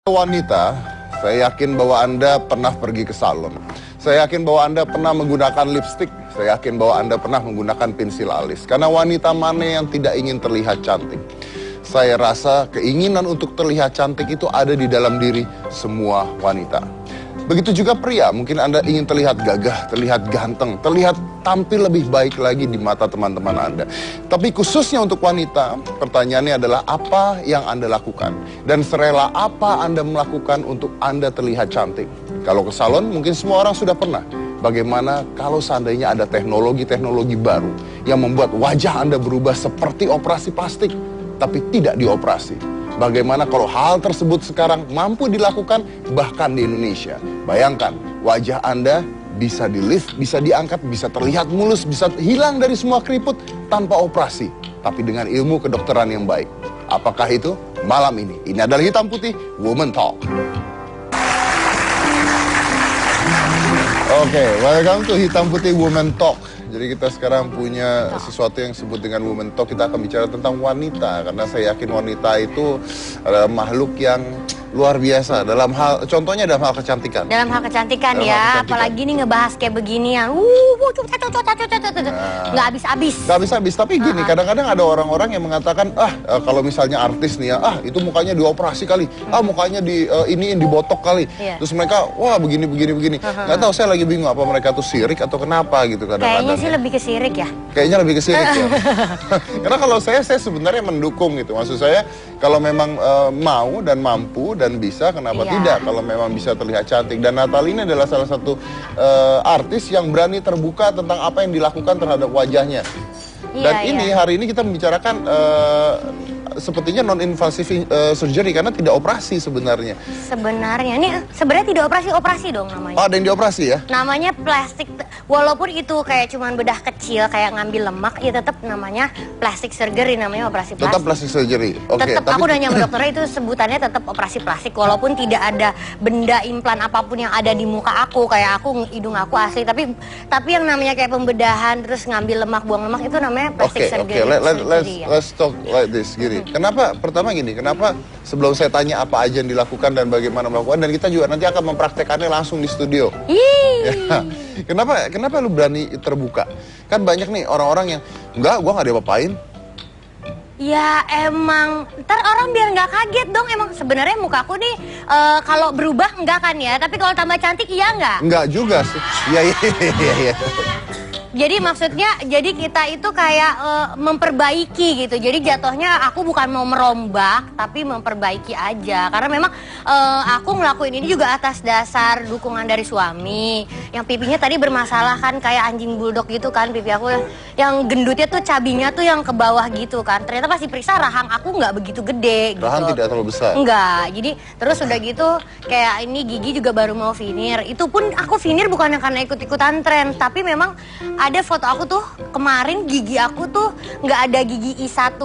Wanita, saya yakin bahwa Anda pernah pergi ke salon. Saya yakin bahwa Anda pernah menggunakan lipstik. Saya yakin bahwa Anda pernah menggunakan pensil alis. Karena wanita mana yang tidak ingin terlihat cantik? Saya rasa keinginan untuk terlihat cantik itu ada di dalam diri semua wanita. Begitu juga pria, mungkin Anda ingin terlihat gagah, terlihat ganteng, terlihat tampil lebih baik lagi di mata teman-teman Anda. Tapi khususnya untuk wanita, pertanyaannya adalah apa yang Anda lakukan? Dan serela apa Anda melakukan untuk Anda terlihat cantik? Kalau ke salon, mungkin semua orang sudah pernah. Bagaimana kalau seandainya ada teknologi-teknologi baru yang membuat wajah Anda berubah seperti operasi plastik, tapi tidak dioperasi? Bagaimana kalau hal tersebut sekarang mampu dilakukan bahkan di Indonesia? Bayangkan, wajah Anda bisa di-lift, bisa diangkat, bisa terlihat mulus, bisa hilang dari semua keriput tanpa operasi. Tapi dengan ilmu kedokteran yang baik. Apakah itu? Malam ini. Ini adalah Hitam Putih Woman Talk. Oke, welcome to Hitam Putih Woman Talk. Jadi kita sekarang punya sesuatu yang disebut dengan Woman Talk. Kita akan bicara tentang wanita. Karena saya yakin wanita itu adalah makhluk yang luar biasa. Contohnya dalam hal kecantikan. Dalam hal kecantikan ya. Apalagi nih ngebahas kayak beginian. Nggak habis-habis. Nggak habis-habis. Tapi gini, kadang-kadang ada orang-orang yang mengatakan, kalau misalnya artis nih ya, itu mukanya dioperasi kali. Mukanya iniin, dibotok kali. Terus mereka, wah begini. Nggak tahu, saya lagi bingung apa mereka tuh sirik atau kenapa gitu kadang-kadang. Kayaknya sih lebih ke sirik ya. Kayaknya lebih ke sirik ya. Karena kalau saya sebenarnya mendukung gitu. Maksud saya, kalau memang mau dan mampu dan bisa, kenapa tidak kalau memang bisa terlihat cantik. Dan Natalie ini adalah salah satu artis yang berani terbuka tentang apa yang dilakukan terhadap wajahnya. Dan hari ini kita membicarakan sepertinya non-invasive surgery karena tidak operasi sebenarnya. Sebenarnya tidak operasi dong namanya. Oh, ada yang dioperasi ya? Namanya plastik, walaupun itu kayak cuman bedah kecil, kayak ngambil lemak, ya tetap namanya plastik surgery, namanya operasi plastik. Tetap plastik surgery. Oke. Tetap, aku nanya sama dokternya itu sebutannya tetap operasi plastik, walaupun tidak ada benda implan apapun yang ada di muka aku, kayak hidung aku asli, tapi yang namanya kayak pembedahan terus ngambil lemak, buang lemak itu namanya plastik surgery. Let's talk like this, gini. Kenapa sebelum saya tanya apa aja yang dilakukan dan bagaimana melakukan, dan kita juga nanti akan mempraktekannya langsung di studio. Ya. Kenapa lu berani terbuka? Kan banyak nih orang-orang yang gua nggak diapa-apain. Ya emang, ntar orang biar nggak kaget dong. Emang sebenarnya muka aku nih kalau berubah enggak kan ya? Tapi kalau tambah cantik iya nggak? Enggak juga sih. Iya. Jadi maksudnya, kita itu kayak memperbaiki gitu. Jadi jatuhnya aku bukan mau merombak, tapi memperbaiki aja. Karena memang aku ngelakuin ini juga atas dasar dukungan dari suami. Yang pipinya tadi bermasalah kan, kayak anjing bulldog gitu kan pipi aku. Yang gendutnya tuh cabingnya tuh yang ke bawah gitu kan. Ternyata pas diperiksa rahang aku nggak begitu gede gitu. Rahang tidak terlalu besar? Enggak. Jadi terus udah gitu kayak ini gigi juga baru mau veneer. Itu pun aku veneer bukan karena ikut-ikutan tren, tapi memang ada foto aku tuh kemarin gigi aku tuh nggak ada gigi I1,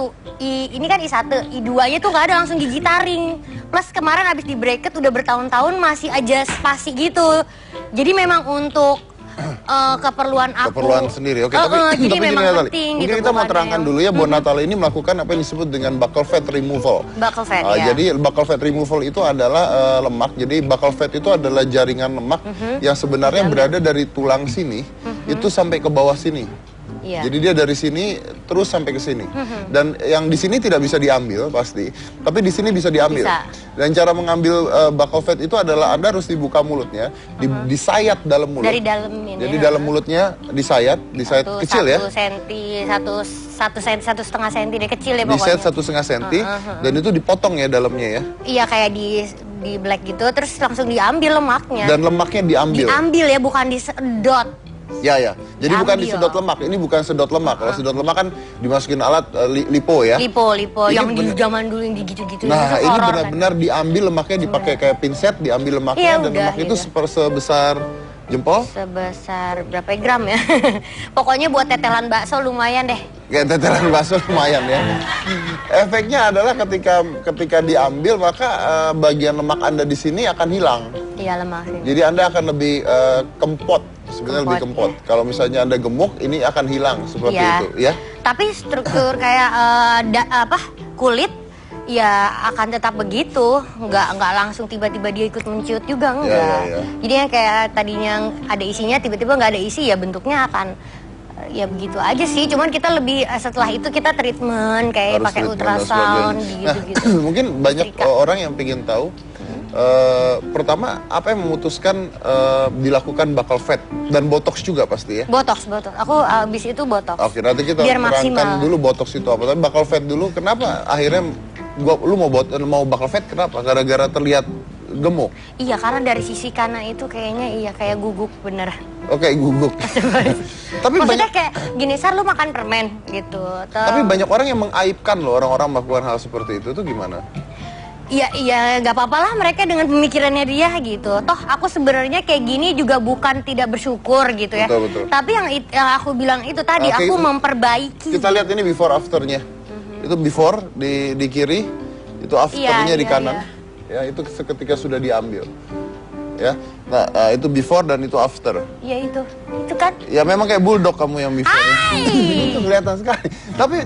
ini kan I1, I2-nya tuh nggak ada, langsung gigi taring. Plus kemarin abis di bracket udah bertahun-tahun masih aja spasi gitu. Jadi memang untuk keperluan aku. Keperluan sendiri, oke. Tapi memang penting mungkin gitu, kita mau terangkan dulu ya, bahwa Natalie ini melakukan apa yang disebut dengan buccal fat removal. Buccal fat, ya. Jadi buccal fat removal itu adalah lemak. Jadi buccal fat itu adalah jaringan lemak yang sebenarnya berada dari tulang sini itu sampai ke bawah sini. Jadi dia dari sini terus sampai ke sini. Dan yang di sini tidak bisa diambil pasti, tapi di sini bisa diambil. Dan cara mengambil buccal fat itu adalah Anda harus dibuka mulutnya, disayat dalam mulut. Dari dalam ini. Jadi dalam mulutnya disayat kecil ya. 1,5 senti deh, kecil ya pokoknya. Disayat 1,5 senti dan itu dipotong ya dalamnya ya. Iya, kayak di black gitu, terus langsung diambil lemaknya. Dan lemaknya diambil. Diambil ya, bukan disedot. Ya. Jadi bukan disedot lemak. Ini bukan sedot lemak. Kalau sedot lemak kan dimasukin alat lipo ya. Lipo. Yang di zaman dulu yang gitu-gitu. Nah, ini benar-benar diambil lemaknya, dipakai kayak pinset, diambil lemaknya, dan lemak itu sebesar jempol. Sebesar berapa gram ya? Pokoknya buat tetelan bakso lumayan deh. Kayak tetelan bakso lumayan ya. Efeknya adalah ketika diambil, maka bagian lemak Anda di sini akan hilang. Iya, lemak sini. Jadi Anda akan lebih kempot. Sebenarnya lebih kempot. Ya. Kalau misalnya Anda gemuk, ini akan hilang seperti itu, ya. Tapi struktur kayak kulit ya akan tetap begitu, nggak langsung tiba-tiba dia ikut menciut juga enggak. Jadi yang kayak tadinya ada isinya tiba-tiba nggak ada isi ya bentuknya akan ya begitu aja sih. Cuman kita lebih setelah itu kita treatment kayak pakai ultrasound gitu-gitu. Nah, mungkin banyak orang yang ingin tahu pertama apa yang memutuskan dilakukan buccal fat dan botox juga pasti ya? Botox. Aku abis itu botox. Oke, nanti kita terangkan dulu botox itu apa. Tapi buccal fat dulu, kenapa akhirnya lu mau buccal fat kenapa? Gara-gara terlihat gemuk? Iya, karena dari sisi kanan itu kayaknya kayak guguk bener. Oke, guguk. Tapi maksudnya kayak gini, Sar, lu makan permen gitu. Tapi banyak orang yang mengaibkan loh orang-orang melakukan hal seperti itu tuh gimana? Iya, nggak apa-apa lah mereka dengan pemikirannya dia gitu. Toh aku sebenarnya kayak gini juga bukan tidak bersyukur gitu ya. Betul. Tapi yang aku bilang itu tadi, aku memperbaiki. Kita lihat ini before afternya. Itu before di kiri, itu afternya di kanan. Ya, itu seketika sudah diambil. Ya, nah itu before dan itu after. Iya itu kan. Ya memang kayak bulldog kamu yang before. Itu kelihatan sekali.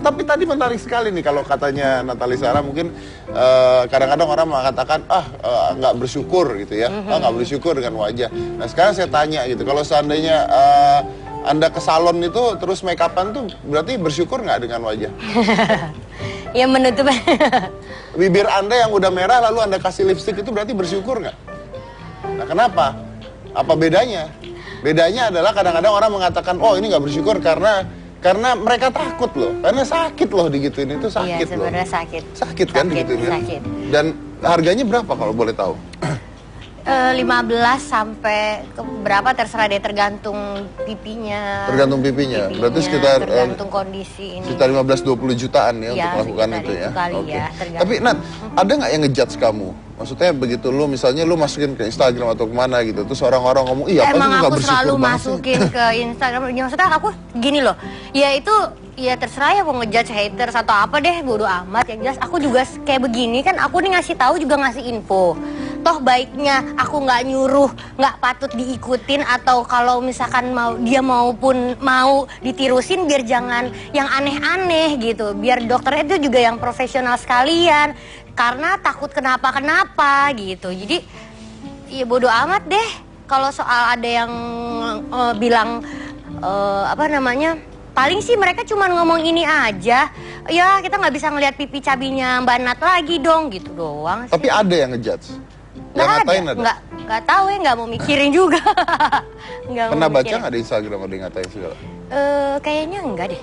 Tapi tadi menarik sekali nih kalau katanya Natali Sarah mungkin kadang-kadang orang mengatakan nggak bersyukur gitu ya, nggak bersyukur dengan wajah. Nah sekarang saya tanya gitu, kalau seandainya Anda ke salon itu terus make upan tuh berarti bersyukur nggak dengan wajah? Ya menutup. Bibir Anda yang udah merah lalu Anda kasih lipstick itu berarti bersyukur nggak? Nah kenapa? Apa bedanya? Bedanya adalah kadang-kadang orang mengatakan, oh ini nggak bersyukur karena mereka takut loh, karena sakit loh digituin itu sakit loh. Iya sebenarnya sakit. Sakit kan digituin kan? Sakit. Dan harganya berapa kalau boleh tahu? 15 sampai ke berapa terserah deh, tergantung pipinya. Tergantung pipinya. Berarti sekitar tergantung kondisi ini. Sekitar 15-20 jutaan ya untuk melakukan itu ya. Okay. Tapi Nat, ada nggak yang ngejudge kamu? Maksudnya begitu lu misalnya lu masukin ke Instagram atau kemana gitu, terus orang-orang ngomong, iya apa sih nggak bersyukur banget? Emang aku selalu masukin ke Instagram. Ya, maksudnya aku gini loh, ya itu ya terserah ya mau ngejudge haters atau apa deh, bodo amat. Yang jelas aku juga kayak begini kan, aku nih ngasih tahu juga ngasih info. Toh baiknya aku nggak nyuruh, nggak patut diikutin, atau kalau misalkan dia mau ditirusin biar jangan yang aneh-aneh gitu, biar dokternya itu juga yang profesional sekalian, karena takut kenapa-kenapa gitu. Jadi ya bodo amat deh kalau soal ada yang bilang paling sih mereka cuma ngomong ini aja, ya kita nggak bisa ngelihat pipi cabinya Mbak Nat lagi dong gitu doang sih. Tapi ada yang ngejudge? Nggak tahu ya, nggak mau mikirin juga. Pernah baca nggak di Instagram ada yang ngatain segala? Kayaknya enggak deh.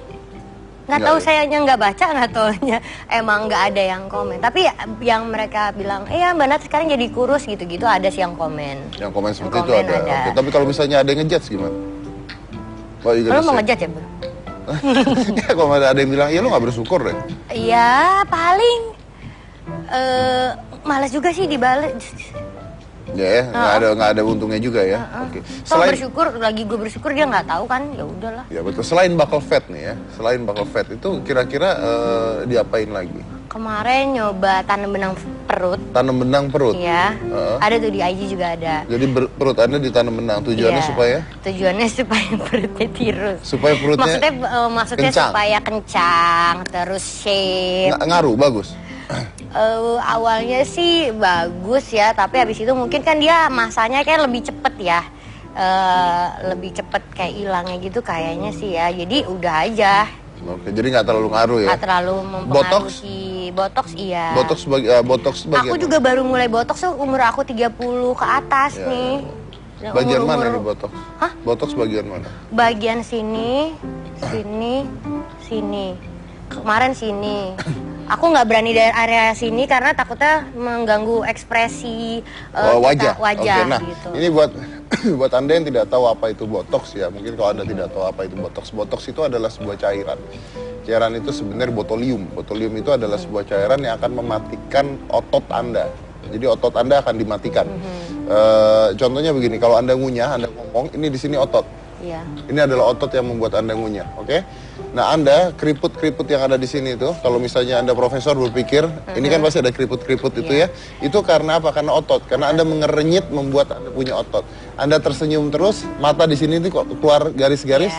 Nggak tahu, sayanya nggak baca, nggak taunya emang nggak ada yang komen. Tapi yang mereka bilang, ya Mbak Nat sekarang jadi kurus gitu-gitu, ada sih yang komen. Yang komen seperti itu ada. Oke. Tapi kalau misalnya ada yang ngejudge gimana? Lo mau ngejudge ya, Bro? Ya kalau ada yang bilang, ya lu nggak bersyukur deh. Iya, paling malas juga sih dibales. Ya, nggak ada untungnya juga ya. Oke. Selain gue bersyukur dia nggak tahu kan, ya udahlah. Ya betul. Selain buccal fat nih ya, selain buccal fat itu kira-kira diapain lagi? Kemarin nyoba tanam benang perut. Tanam benang perut? Iya. Ada tuh di IG juga ada. Jadi perut Anda ditanam benang, tujuannya supaya? Tujuannya supaya perutnya tirus. Supaya perutnya maksudnya kencang. Supaya kencang, terus shape. Ngaruh, bagus? Awalnya sih bagus ya, tapi habis itu mungkin kan dia masanya kayak lebih cepet ya, lebih cepet kayak hilangnya gitu kayaknya sih ya, jadi udah aja. Oke, jadi nggak terlalu ngaruh ya? Nggak terlalu mempengaruhi. Botox iya. Botox bagian aku juga baru mulai botox tuh umur aku 30 ke atas ya, nih. Bagian mana nih botox? Hah? Botox bagian mana? Bagian sini. Kemarin sini. Aku nggak berani dari area sini karena takutnya mengganggu ekspresi wajah. Wajah. Oke, nah, gitu. Ini buat Anda yang tidak tahu apa itu botox ya. Mungkin kalau Anda tidak tahu apa itu botox. Botox itu adalah sebuah cairan. Cairan itu sebenarnya botulium. Botulium itu adalah sebuah cairan yang akan mematikan otot Anda. Jadi otot Anda akan dimatikan. Contohnya begini, kalau Anda ngunyah, Anda ngomong, ini di sini otot. Iya. Ini adalah otot yang membuat Anda ngunyah, oke? Nah, Anda keriput-keriput yang ada di sini itu, kalau misalnya Anda profesor berpikir, ini kan pasti ada keriput-keriput itu ya. Itu karena apa? Karena otot. Karena Anda mengerenyit membuat Anda punya otot. Anda tersenyum terus, mata di sini kok keluar garis-garis.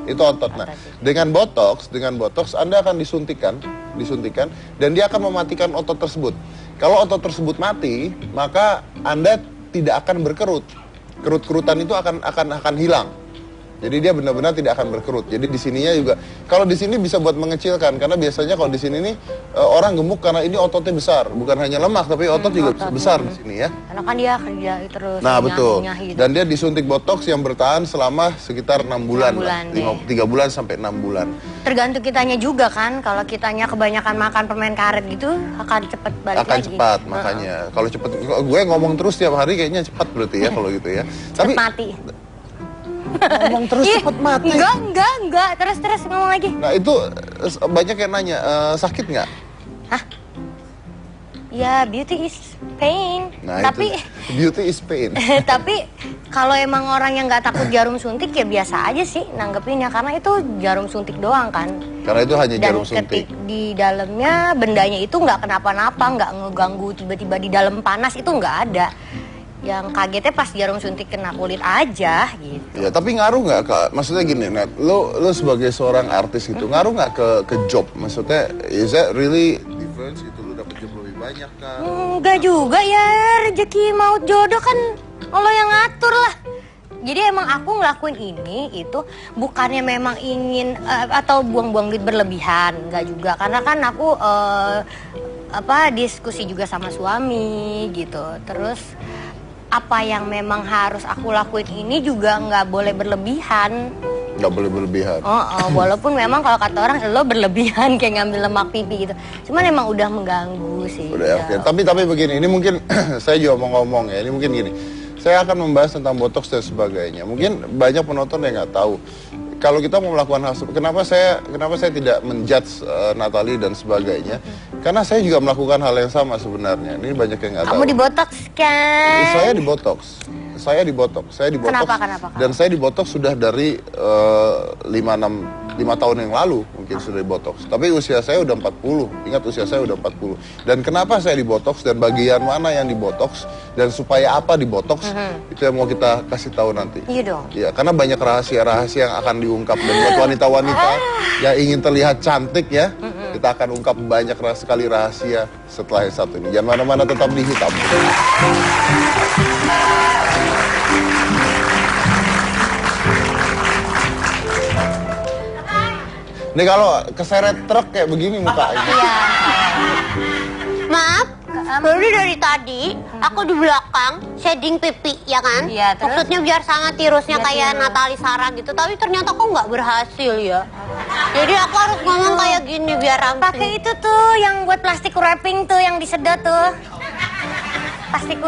Itu otot. Nah, dengan botox Anda akan disuntikan dan dia akan mematikan otot tersebut. Kalau otot tersebut mati, maka Anda tidak akan berkerut. Kerut-kerutan itu akan hilang. Jadi dia benar-benar tidak akan berkerut. Jadi di sininya juga, kalau di sini bisa buat mengecilkan, karena biasanya kalau di sini nih orang gemuk karena ini ototnya besar, bukan hanya lemak tapi otot juga besar di sini ya. Karena kan dia kerja terus. Nah betul. Gitu. Dan dia disuntik botox yang bertahan selama sekitar 6 bulan, 3 bulan sampai 6 bulan. Tergantung kitanya juga kan, kalau kitanya kebanyakan makan permen karet gitu akan cepat balik akan lagi. Cepat, makanya. Kalau cepat, gue ngomong terus tiap hari kayaknya cepat berarti ya kalau gitu ya. Tapi mati. Ngomong terus cepet mati. Enggak. Terus ngomong lagi. Nah itu banyak yang nanya, sakit nggak? Hah? Ya, beauty is pain. Nah, tapi beauty is pain. Tapi kalau emang orang yang nggak takut jarum suntik ya biasa aja sih nanggepinnya, karena itu jarum suntik doang kan. Karena itu hanya jarum suntik. Dan suntik. di dalamnya bendanya itu nggak kenapa-napa, nggak ngeganggu tiba-tiba di dalam panas, itu nggak ada. Yang kagetnya pas jarum suntik kena kulit aja gitu. Ya tapi ngaruh nggak Kak? Maksudnya gini, Nat, lo sebagai seorang artis gitu, ngaruh nggak ke job? Maksudnya, is that really difference gitu? Lo dapet job lebih banyak kan? Enggak juga ya, rezeki maut jodoh kan Allah yang ngatur lah. Jadi emang aku ngelakuin ini itu bukannya memang ingin atau buang-buang duit berlebihan, enggak juga. Karena kan aku diskusi juga sama suami gitu. Terus apa yang memang harus aku lakuin ini juga nggak boleh berlebihan. Nggak boleh berlebihan. Walaupun memang kalau kata orang lo berlebihan kayak ngambil lemak pipi gitu. Cuman emang udah mengganggu sih. Udah oke. Tapi begini, ini mungkin saya juga mau ngomong ya. Ini mungkin gini. Saya akan membahas tentang botox dan sebagainya. Mungkin banyak penonton yang nggak tahu. Kalau kita mau melakukan hal kenapa saya tidak menjudge Natalie dan sebagainya? Karena saya juga melakukan hal yang sama sebenarnya. Ini banyak yang nggak tahu. Kamu dibotox kan? Saya dibotox. Kenapa? Dan saya dibotox sudah dari 5 tahun yang lalu mungkin sudah dibotox. Tapi usia saya udah 40. Ingat usia saya udah 40. Dan kenapa saya dibotox dan bagian mana yang dibotox dan supaya apa dibotox, itu yang mau kita kasih tahu nanti. Iya dong. Iya, karena banyak rahasia-rahasia yang akan diungkap dan buat wanita-wanita yang ingin terlihat cantik ya. Kita akan ungkap banyak sekali rahasia setelah yang satu ini. Jangan mana-mana, tetap di Hitam. Ini kalau keseret truk kayak begini mukanya. Iya. Maaf, baru dari tadi aku di belakang shading pipi, ya kan? Iya, terus? Maksudnya biar sama tirusnya kayak Natalie Sarah gitu, tapi ternyata kok nggak berhasil ya. Jadi aku harus ngomong kayak gini biar ramping. Pakai itu tuh yang buat plastik wrapping tuh yang disedot tuh. Plastik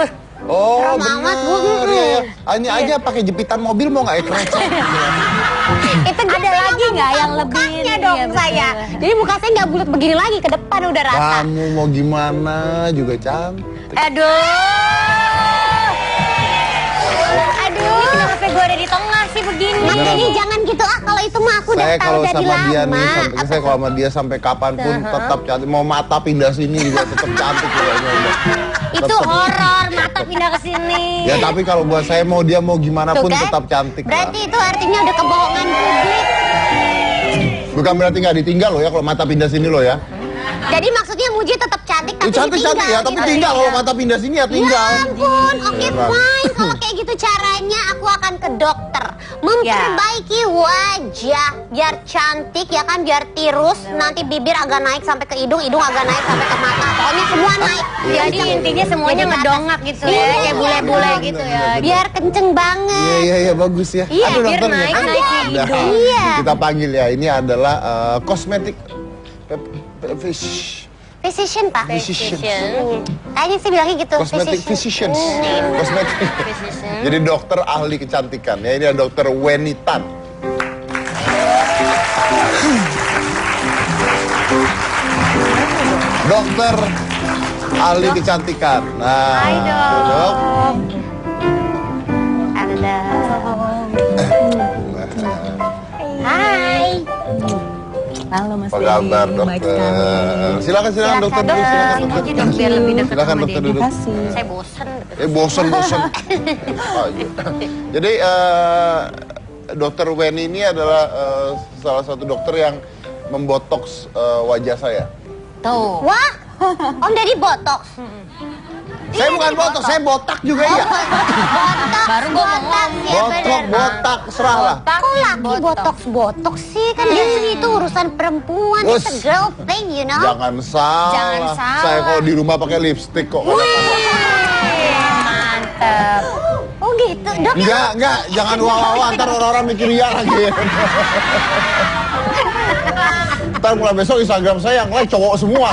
Oh, amat, Bu. bener. Hanya aja pakai jepitan mobil mau nggak ya krecek? Itu Ada lagi nggak yang lebih mukanya ini? dong Iya, betul. saya. Jadi muka saya nggak bulat begini lagi, ke depan udah rata. Kamu mau gimana juga cantik. Aduh, kenapa gue ada di tengah sih begini? Makanya jangan gitu kalau itu mah aku udah Saya tahu kalau dari sama dia lama. nih, saya kalau sama dia sampai kapanpun tetap cantik. Mau mata pindah sini juga tetap cantik kayaknya udah. Itu horor, mata pindah ke sini. Ya tapi kalau buat saya mau dia mau gimana Tuh pun kan? tetap cantik lah. Berarti itu artinya udah kebohongan publik. Bukan berarti nggak ditinggal loh ya kalau mata pindah sini loh ya. Jadi maksudnya Muji tetap cantik tapi Cantik ditinggal ya, tapi gitu. tinggal kalau mata pindah sini ya tinggal. Ya ampun, oke Iya, Bang. fine. Kalau kayak gitu caranya aku akan ke dokter. Memperbaiki wajah biar cantik ya kan, biar tirus. Nanti bibir agak naik sampai ke hidung, hidung agak naik sampai ke mata. Pokoknya semua naik. Jadi intinya semuanya Jadi ngedongak gitu ya, Iya, kayak bule-bule bener, gitu bener, ya. bener. Biar kenceng banget. Iya bagus ya. Iya, Aduh, biar dokternya. naik ke Udah. hidung. Iya. Kita panggil ya, ini adalah kosmetik Physician, Pak. Physician. Kayaknya sih bilangnya gitu. Cosmetic physicians. Cosmetic. Jadi dokter ahli kecantikan ya. Ini ada dokter Weni Tan. Dokter ahli kecantikan. Nah, Hai, Dok. Halo. Hai. Halo Mas Apa kabar Dedi, baik dokter? sekali. Silakan dokter dulu, silakan dokter. Aja dong biar lebih dekat Silakan sama dokter dia. duduk. Kasih. Saya bosen. Bosen. Oh, iya. Jadi Dokter Weni ini adalah salah satu dokter yang membotoks wajah saya. Tuh. Wah, Om Deddy botox. Saya bukan botox, saya botak juga ya. Baru gua mau Botak ya bener. Botak, serah lah. Kok laki botox sih? Kan biasanya itu urusan perempuan. It's a Us. girl thing, you know. Jangan salah. Jangan salah. Saya kalau di rumah pakai lipstick kok. Mantep. Oh gitu, Dok. Enggak, jangan wow-wow, ntar orang-orang mikir iya lagi. Ntar mulai besok Instagram saya yang like cowok semua.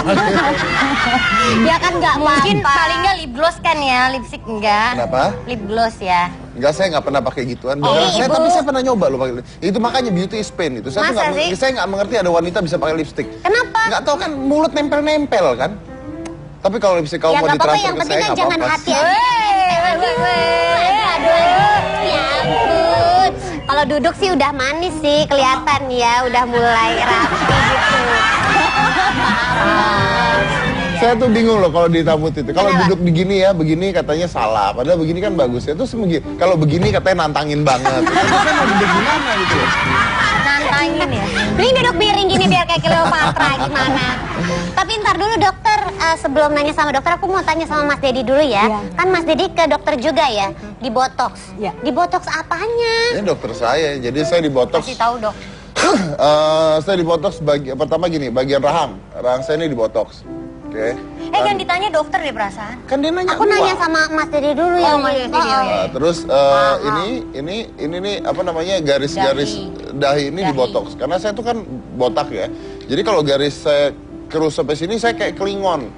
Ya kan nggak Mungkin apa-apa. paling nggak lip gloss kan ya, lipstick enggak. Kenapa? Lip gloss ya. Enggak, saya nggak pernah pakai gituan. Oh, Beneran, saya, Ibu. tapi saya pernah nyoba loh pakai. Itu makanya beauty is pain itu. Saya tuh Masa nggak, sih? saya nggak mengerti ada wanita bisa pakai lipstick. Kenapa? Nggak tahu kan mulut nempel-nempel kan. Tapi kalau lipstick kamu Ya mau nggak apa-apa, ditransfer yang ke penting saya kan nggak jangan apa-apa. hati aja. Aduh, ya ampun. Kalau duduk sih udah manis sih, kelihatan ya, udah mulai rapi gitu. Saya tuh bingung loh kalau ditambut itu. Kalau duduk begini ya, begini katanya salah. Padahal begini kan bagus ya. Terus kalau begini katanya nantangin banget. Terus saya mau duduk gimana gitu loh. Nantangin ya. Mending duduk miring gini biar kayak Cleopatra gimana. Tapi ntar dulu dokter, sebelum nanya sama dokter aku mau tanya sama Mas Deddy dulu ya. Iya. Kan Mas Deddy ke dokter juga ya, di botox. Iya. Di botox apanya? Ini dokter saya, jadi saya di botox. Kasih tahu dok. Saya di botox pertama gini, bagian rahang saya ini di botox. Oke. Jangan ditanya dokter deh perasaan. Kan dia nanya Aku gua. nanya sama Mas Deddy dulu Oh, yang Mas Deddy, Oh, ya. Terus ini nih apa namanya garis-garis dahi ini di botox. Karena saya tuh kan botak ya. Jadi kalau garis saya kerus sampai sini saya kayak Klingon.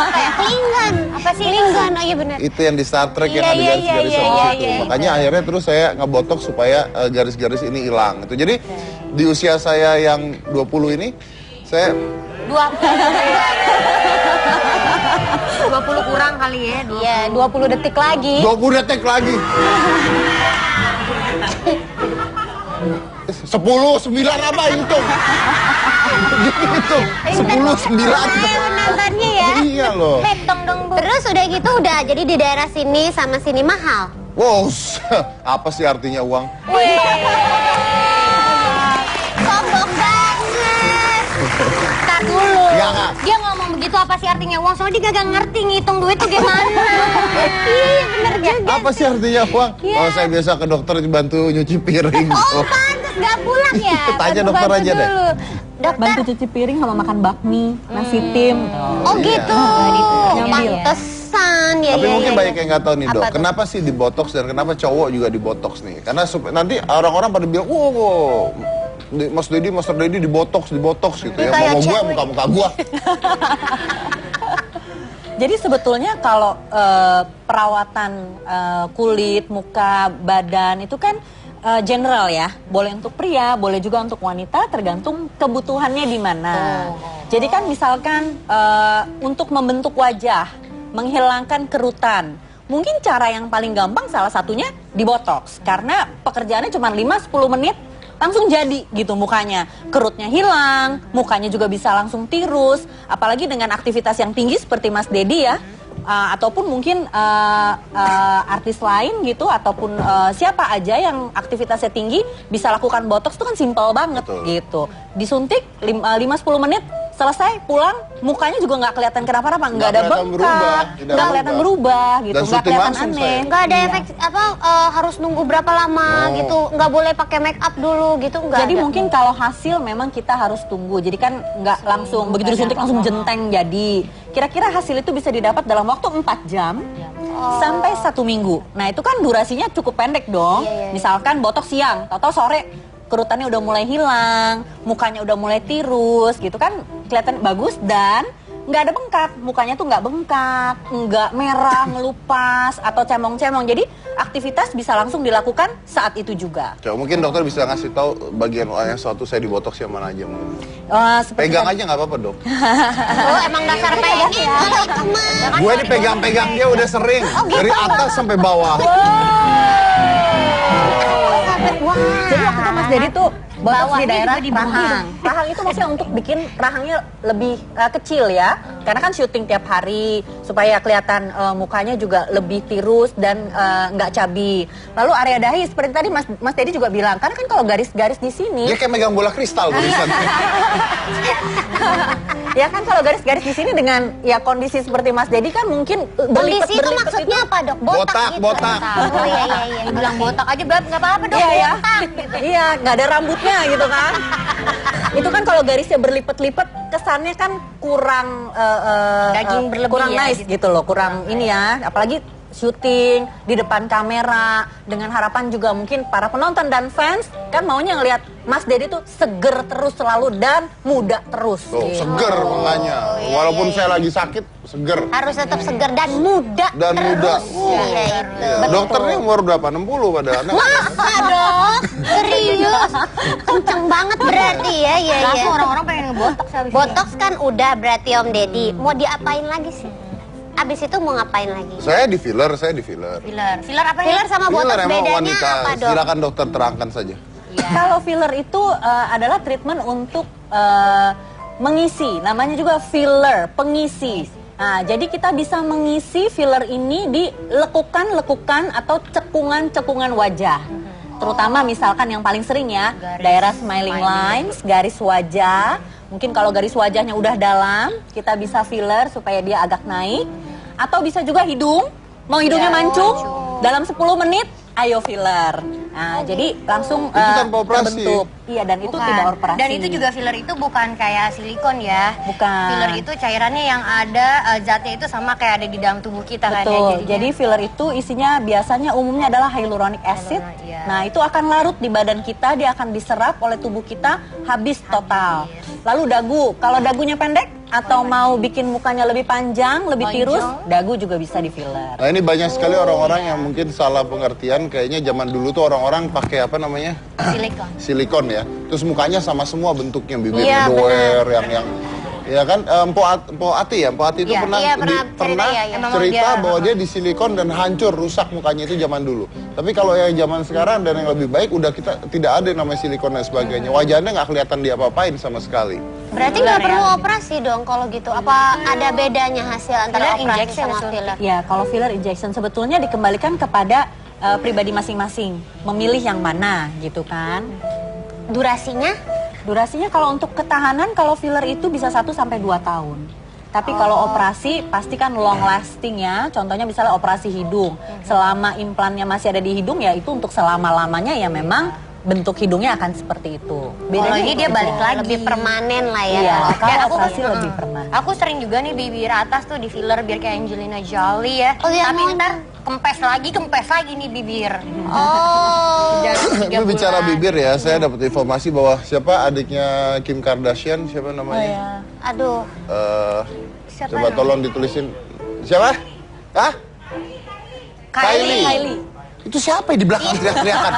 kayak Klingon. Apa sih Klingon? Oh iya benar. Itu yang di Star Trek yang Iya, ada iya, garis-garis iya, sama iya, situ. iya, Makanya akhirnya terus saya ngebotok supaya garis-garis ini hilang. Itu jadi di usia saya yang 20 ini saya 20 kurang kali ya. 20. Iya, 20 detik lagi. 20 detik lagi. 10, 9 apa hitung? Gitu. 10, 9. Penontonnya ya. Iya loh. Hitung dong bu. Terus udah gitu udah jadi di daerah sini sama sini mahal. Wow, apa sih artinya uang? Sombong banget. Ntar dulu. Enggak. Dia ngomong begitu apa sih artinya uang? Soalnya dia gak ngerti ngitung duit tuh gimana. Iya bener juga. Apa sih artinya uang? Iya. Oh, saya biasa ke dokter bantu nyuci piring. Oh pantes gak pulang ya. Tanya dokter Bantu aja deh. dulu. Dokter. Bantu cuci piring sama makan bakmi, nasi tim. Oh Iya. gitu. Nyambil. Pantesan ya. Tapi ya, mungkin ya, banyak yang nggak tahu nih Apa dok, tuh? kenapa sih di botox dan kenapa cowok juga di botox nih? Karena nanti orang-orang pada bilang, wow, Mas Deddy di botox gitu ya. kayak Mau gue cewek. muka-muka gue. Jadi sebetulnya kalau perawatan kulit, muka, badan itu kan general ya. Boleh untuk pria, boleh juga untuk wanita, tergantung kebutuhannya di mana. Jadi kan misalkan untuk membentuk wajah, menghilangkan kerutan. Mungkin cara yang paling gampang salah satunya di botox. Karena pekerjaannya cuma 5-10 menit langsung jadi gitu mukanya. Kerutnya hilang, mukanya juga bisa langsung tirus. Apalagi dengan aktivitas yang tinggi seperti Mas Deddy ya. Ataupun mungkin artis lain gitu. Ataupun siapa aja yang aktivitasnya tinggi bisa lakukan botox itu kan simpel banget. Betul. Gitu. Disuntik 5-10 menit selesai pulang mukanya juga nggak kelihatan kenapa-napa, nggak ada kelihatan berubah, bengkak, tidak nggak kelihatan berubah gitu, Dan nggak syuting kelihatan langsung aneh. saya. Nggak ada efek apa harus nunggu berapa lama gitu. Nggak boleh pakai make up dulu gitu nggak Jadi ada. mungkin kalau hasil memang kita harus tunggu. Jadi kan nggak langsung begitu disuntik langsung jenteng jadi. Kira-kira hasil itu bisa didapat dalam waktu 4 jam sampai 1 minggu. Nah itu kan durasinya cukup pendek dong. Misalkan botox siang, tahu-tahu sore kerutannya udah mulai hilang, mukanya udah mulai tirus gitu kan, kelihatan bagus dan nggak ada bengkak, mukanya tuh nggak bengkak, nggak merah, ngelupas atau cemong-cemong. Jadi aktivitas bisa langsung dilakukan saat itu juga. Coba mungkin dokter bisa ngasih tahu bagian yang suatu saya di botox yang mana aja mungkin. Seperti Pegang tadi- aja nggak apa-apa dok. Oh emang dasar pengen itu mah. Gue dipegang-pegang dia udah sering dari atas sampai bawah. Wah. Jadi waktu itu Mas Deddy tuh botox Bawahnya di daerah juga di rahang. Rahang itu maksudnya untuk bikin rahangnya lebih kecil ya. Karena kan syuting tiap hari supaya kelihatan mukanya juga lebih tirus dan nggak cabi. Lalu area dahi seperti tadi Mas Dedi juga bilang, karena kan kalau garis-garis di sini Dia kayak megang bola kristal tulisan. ya kan kalau garis-garis di sini dengan ya kondisi seperti Mas Dedi kan mungkin Kondisi itu maksudnya apa dok? Botak, gitu. botak. Oh iya iya iya. Bilang botak aja Bab, nggak apa-apa dong, Iya ya. botak gitu. Iya, nggak ada rambutnya gitu kan. Itu kan kalau garisnya berlipat-lipat kesannya kan kurang Daging berlebih kurang ya, nice gitu loh, kurang ini ya, apalagi syuting di depan kamera dengan harapan juga mungkin para penonton dan fans kan maunya ngelihat Mas Dedi tuh seger terus selalu dan muda terus. Tuh, gitu. seger makanya. Walaupun saya lagi sakit, seger. Harus tetap segar dan muda. Dan muda. Iya itu. Dokternya umur berapa? 60 pada anak. Masa dok? Serius? Kenceng banget berarti ya, iya iya. Langsung orang-orang pengen ngebotok sih abis ini. Botox kan udah berarti Om Deddy. Mau diapain lagi sih? Abis itu mau ngapain lagi? Saya di filler. Filler apa nih? Filler sama botox Filler emang bedanya wanita. apa dok? Silakan dokter terangkan saja. Iya. Kalau filler itu adalah treatment untuk mengisi, namanya juga filler, pengisi. Nah, jadi kita bisa mengisi filler ini di lekukan-lekukan atau cekungan-cekungan wajah. Terutama misalkan yang paling sering ya, daerah smiling lines, garis wajah. Mungkin kalau garis wajahnya udah dalam, kita bisa filler supaya dia agak naik. Atau bisa juga hidung, mau hidungnya mancung, dalam 10 menit, ayo filler. Nah, jadi langsung Itu tanpa operasi. terbentuk. Iya, dan itu Bukan. tidak operasi. Dan itu juga filler itu bukan kayak silikon ya. Bukan. Filler itu cairannya yang ada zatnya itu sama kayak ada di dalam tubuh kita kan ya. Betul. jadinya. Jadi filler itu isinya biasanya umumnya adalah hyaluronic acid. Iya. Nah, itu akan larut di badan kita, dia akan diserap oleh tubuh kita habis total. Lalu dagu, kalau dagunya pendek atau mau bikin mukanya lebih panjang, lebih tirus, dagu juga bisa di filler. Nah ini banyak sekali orang-orang yang mungkin salah pengertian. Kayaknya zaman dulu tuh orang-orang pakai apa namanya? silikon. Silikon ya. Terus mukanya sama semua bentuknya, Iya, bibirnya doer, yang ya kan Mpok Ati itu Iya, pernah iya, pernah pernah cerita, ya. Emang cerita dia- bahwa dia disilikon dan hancur, rusak mukanya itu zaman dulu. Tapi kalau yang zaman sekarang dan yang lebih baik udah kita tidak ada yang namanya silikon dan sebagainya. Wajahnya nggak kelihatan diapa-apain sama sekali. Berarti nggak perlu operasi dong kalau gitu? Apa ada bedanya hasil antara Filler operasi injection sama atau- filler? Ya, kalau filler injection sebetulnya dikembalikan kepada pribadi masing-masing, memilih yang mana gitu kan. Durasinya? Durasinya kalau untuk ketahanan, kalau filler itu bisa 1 sampai 2 tahun. Tapi kalau operasi pasti kan long lasting ya. Contohnya misalnya operasi hidung. Selama implannya masih ada di hidung ya itu untuk selama-lamanya ya memang bentuk hidungnya akan seperti itu. Kalau ini dia itu balik aja. lagi. Lebih permanen lah ya. Iya, kalau- kalau Kayak aku- operasi lebih permanen. Aku sering juga nih bibir atas tuh di filler biar kayak Angelina Jolie ya. Oh, iya, Tapi mau- ntar kempes lagi nih bibir. Oh. Jadi 3 Itu bicara bulan. bibir ya, saya dapat informasi bahwa siapa adiknya Kim Kardashian, siapa Oh, namanya? ya. Aduh. Siapa Coba namanya? tolong ditulisin. Siapa? Hah? Kylie. Kylie. Itu siapa yang di belakang teriak-teriakan?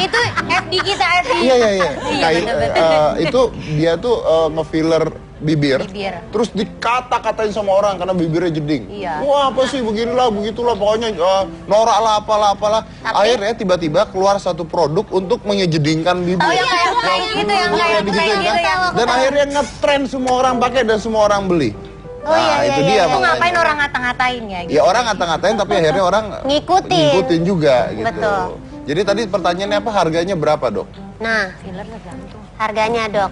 Itu FD kita FD. Iya. Iya, bener-bener. Itu dia tuh ngefiller bibir, Bibir. terus dikata-katain sama orang karena bibirnya jeding. Iya. Wah apa sih beginilah begitulah pokoknya norak lah apalah. Akhirnya tiba-tiba keluar satu produk untuk menyejedingkan bibir. Oh, yang kayak gitu, yang kayak digituin gitu kan? ya. Dan akhirnya ngetren semua orang pakai dan semua orang beli. Oh, iya, itu iya, dia iya. Itu makanya. ngapain orang ngata-ngatain ya gitu. Ya orang ngata-ngatain tapi akhirnya orang Ngikutin. juga gitu. Betul. Jadi tadi pertanyaannya apa? Harganya berapa, Dok? Nah, Filler tergantung. harganya dok.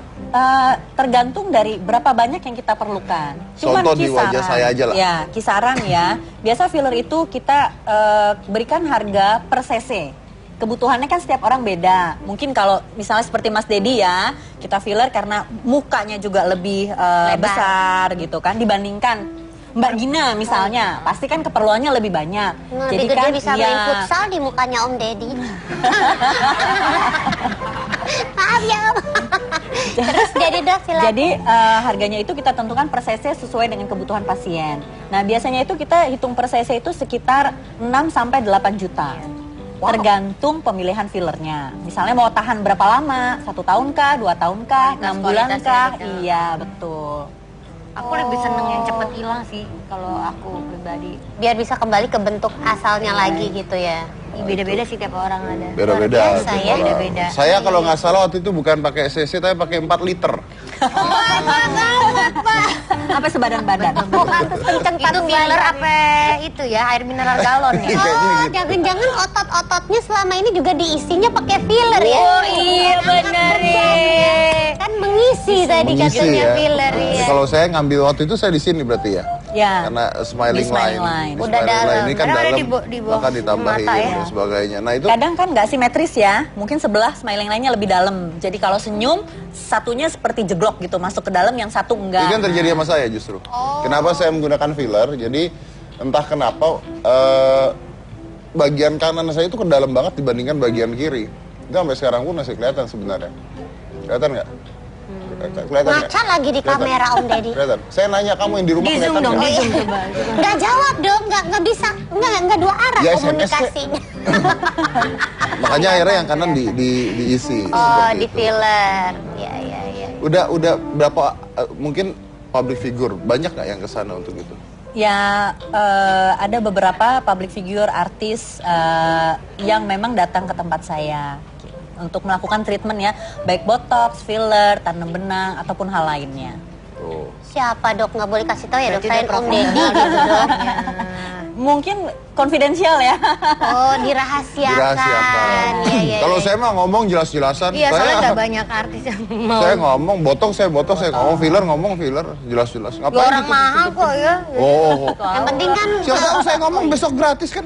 Tergantung dari berapa banyak yang kita perlukan. Contoh di wajah saya aja lah. Ya, kisaran ya. Biasa filler itu kita berikan harga per cc. Kebutuhannya kan setiap orang beda. Mungkin kalau misalnya seperti Mas Dedi ya, kita filler karena mukanya juga lebih besar gitu kan dibandingkan Mbak Gina misalnya, pasti kan keperluannya lebih banyak. Lebih gede bisa main futsal di mukanya Om Deddy. Maaf ya Om. Terus jadi dok silakan. Jadi harganya itu kita tentukan per cc sesuai dengan kebutuhan pasien. Nah biasanya itu kita hitung per cc itu sekitar 6 sampai 8 juta. Tergantung pemilihan fillernya. Misalnya mau tahan berapa lama? 1 tahun kah? 2 tahun kah? 6 bulan kualitasnya kah? gitu. Iya betul. Aku lebih seneng yang cepet hilang sih kalau aku pribadi. Biar bisa kembali ke bentuk asalnya lagi gitu ya. Beda-beda sih tiap orang ada. Beda-beda. Luar biasa tiap ya. orang. Beda-beda. Saya kalau nggak salah waktu itu bukan pakai cc tapi pakai 4 liter. Sampai sebadan-badan. Pantes kenceng Itu filler apa itu ya, air mineral galon ya? Kayaknya Oh, gitu. jangan-jangan otot-ototnya selama ini juga diisinya pakai filler ya? Oh iya bener ya. Kan mengisi tadi Mengisi katanya ya. filler ya. Kalau saya ngambil waktu itu saya di sini berarti ya. Ya. Karena smiling Di smiling line. line. Di Udah smiling dalam. line ini kan Karena ada dalam, di bawah bahkan ditambahin mata ya. dan sebagainya. Nah itu Kadang kan nggak simetris ya, mungkin sebelah smiling line-nya lebih dalam. Jadi kalau senyum, satunya seperti jeglok gitu, masuk ke dalam, yang satu ini enggak. kan terjadi sama saya justru. Oh. Kenapa saya menggunakan filler? Jadi entah kenapa bagian kanan saya itu ke dalam banget dibandingkan bagian kiri. Itu sampai sekarang pun masih kelihatan sebenarnya. Kelihatan nggak? Kelihatan nggak? Ngaca lagi di Kelihatan? kamera Om Deddy. Kelihatan. Saya nanya kamu yang di rumah Di zoom kelihatan dong, nggak? di zoom coba. Nggak jawab dong, nggak bisa, nggak dua arah Ya, SMS komunikasinya. Makanya akhirnya yang kanan diisi. Oh, seperti di itu. filler. Ya, ya, ya. Udah berapa mungkin public figure banyak nggak yang kesana untuk itu? Ya ada beberapa public figure, artis yang memang datang ke tempat saya untuk melakukan treatment ya, baik botox, filler, tanam benang ataupun hal lainnya. Tuh. Siapa dok? Nggak boleh kasih tahu ya dok. Berarti Saya udah Om Deddy profesional. gitu dok. Mungkin konfidensial ya. Oh, dirahasiakan. Dirahasiakan. Iya, iya. Kalau saya mah ngomong jelas-jelasan. Iya, soalnya saya nggak banyak artis yang mau. saya ngomong botox, saya ngomong filler, jelas-jelas. Dua orang mahal kok ya. Oh. Yang penting kan Siapa tahu saya ngomong besok gratis kan?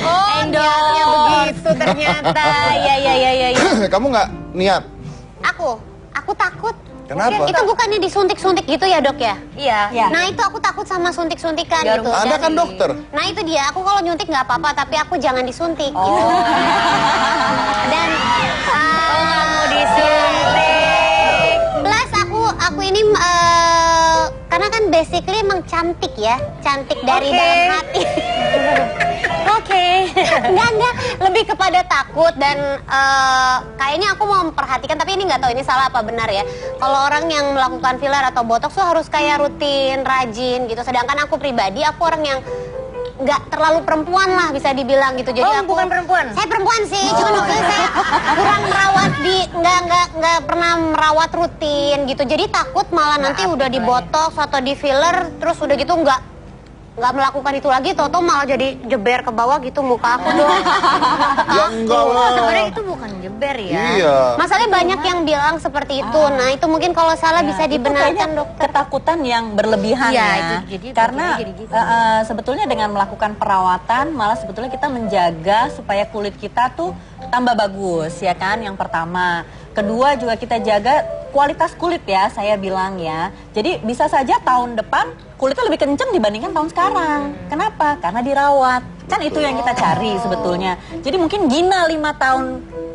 Oh, niatnya begitu ternyata. Iya, iya, iya, iya. Kamu nggak niat? Aku takut. Kenapa? Itu bukannya disuntik-suntik gitu ya dok ya? Iya. Ya. Nah itu aku takut sama suntik-suntikan Jarum gitu. Anda kan dokter. Nah itu dia, aku kalau nyuntik nggak apa-apa, tapi aku jangan disuntik. Oh. Gitu. Dan Mau disuntik. plus aku ini karena kan basically emang cantik ya, cantik dari Oke. dalam hati. Oke. Enggak, lebih kepada takut dan kayaknya aku mau memperhatikan, tapi ini nggak tahu ini salah apa benar ya. Kalau orang yang melakukan filler atau botox tuh harus kayak rutin, rajin gitu. Sedangkan aku pribadi, aku orang yang nggak terlalu perempuan lah bisa dibilang gitu. Jadi Oh, aku bukan perempuan? Saya perempuan sih, cuma waktu saya kurang merawat nggak pernah merawat rutin gitu. Jadi takut malah nanti udah di botox atau di filler terus udah gitu nggak melakukan itu lagi, toto malah jadi jeber ke bawah gitu muka aku dong. Ya enggak lah. Sebenarnya itu bukan jeber ya. Iya. Masalahnya banyak yang bilang seperti itu. Nah itu mungkin kalau salah bisa Itu dibenarkan kayaknya dokter. ketakutan yang berlebihan Iya, ya. itu jadi Karena jadi gitu. sebetulnya dengan melakukan perawatan malah sebetulnya kita menjaga supaya kulit kita tuh tambah bagus ya kan, yang pertama. Kedua juga kita jaga kualitas kulit ya, saya bilang ya. Jadi bisa saja tahun depan kulitnya lebih kenceng dibandingkan tahun sekarang. Kenapa? Karena dirawat. Kan itu yang kita cari sebetulnya. Jadi mungkin Gina 5 tahun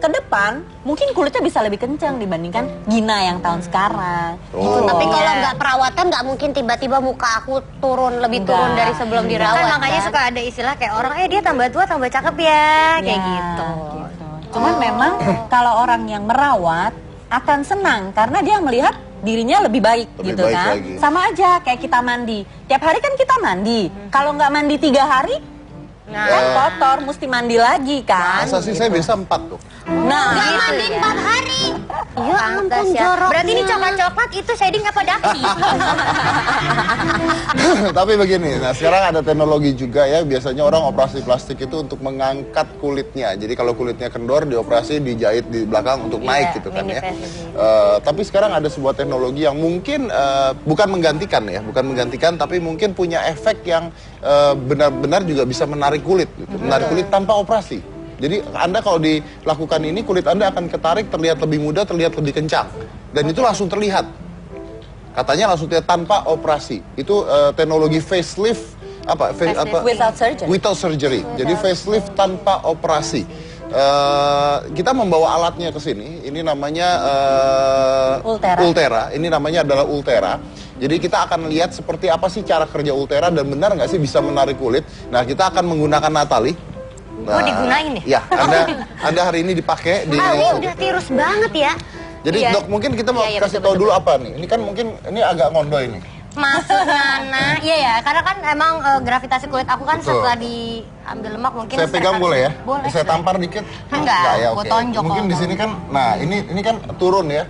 ke depan mungkin kulitnya bisa lebih kencang dibandingkan Gina yang tahun sekarang. Oh. Gitu loh. Tapi kalau Iya. nggak perawatan nggak mungkin tiba-tiba muka aku turun lebih Enggak. turun dari sebelum dirawat. Kan makanya kan? suka ada istilah kayak orang, dia tambah tua tambah cakep ya, kayak Ya, gitu. Cuman memang kalau orang yang merawat akan senang karena dia melihat dirinya lebih baik Lebih gitu baik kan. lagi. Sama aja kayak kita mandi. Tiap hari kan kita mandi. Kalau nggak mandi 3 hari Nah, kan kotor, mesti mandi lagi kan. Masa sih saya biasa 4 tuh. Nah, Nggak gitu mandi ya. 4 hari. Ya ampun pantas ya. joroknya. Berarti ini coklat-coklat itu shading apa daki? Tapi begini, nah sekarang ada teknologi juga ya. Biasanya orang operasi plastik itu untuk mengangkat kulitnya. Jadi kalau kulitnya kendor, dioperasi, dijahit di belakang untuk Iya, naik gitu kan mini ya. facelift. Tapi sekarang ada sebuah teknologi yang mungkin bukan menggantikan ya, bukan menggantikan, tapi mungkin punya efek yang benar-benar juga bisa menarik kulit, gitu. Menarik kulit tanpa operasi. Jadi Anda kalau dilakukan ini, kulit Anda akan ketarik, terlihat lebih muda, terlihat lebih kencang. Dan itu langsung terlihat. Katanya langsung terlihat tanpa operasi. Itu teknologi facelift apa? Without surgery. Without surgery. Jadi facelift tanpa operasi. Kita membawa alatnya ke sini. Ini namanya Ultera. Ini namanya adalah Ultera. Jadi kita akan lihat seperti apa sih cara kerja Ultera dan benar nggak sih bisa menarik kulit. Nah, kita akan menggunakan Natali. Oh, digunain ya? Ya, Anda hari ini dipakai di. Ini udah tirus banget ya. Jadi Iya. dok, mungkin kita mau Iya, iya, kasih betul, tahu dulu apa nih. Ini kan mungkin ini agak ngondo ini. Maksudnya, nah, iya ya, karena kan emang gravitasi kulit aku kan Betul. setelah diambil lemak mungkin. Saya pegang boleh ya? Boleh. Saya tampar dikit? Enggak, ya, gua oke. tonjok Mungkin kalau di sini kan, nah ini kan turun ya.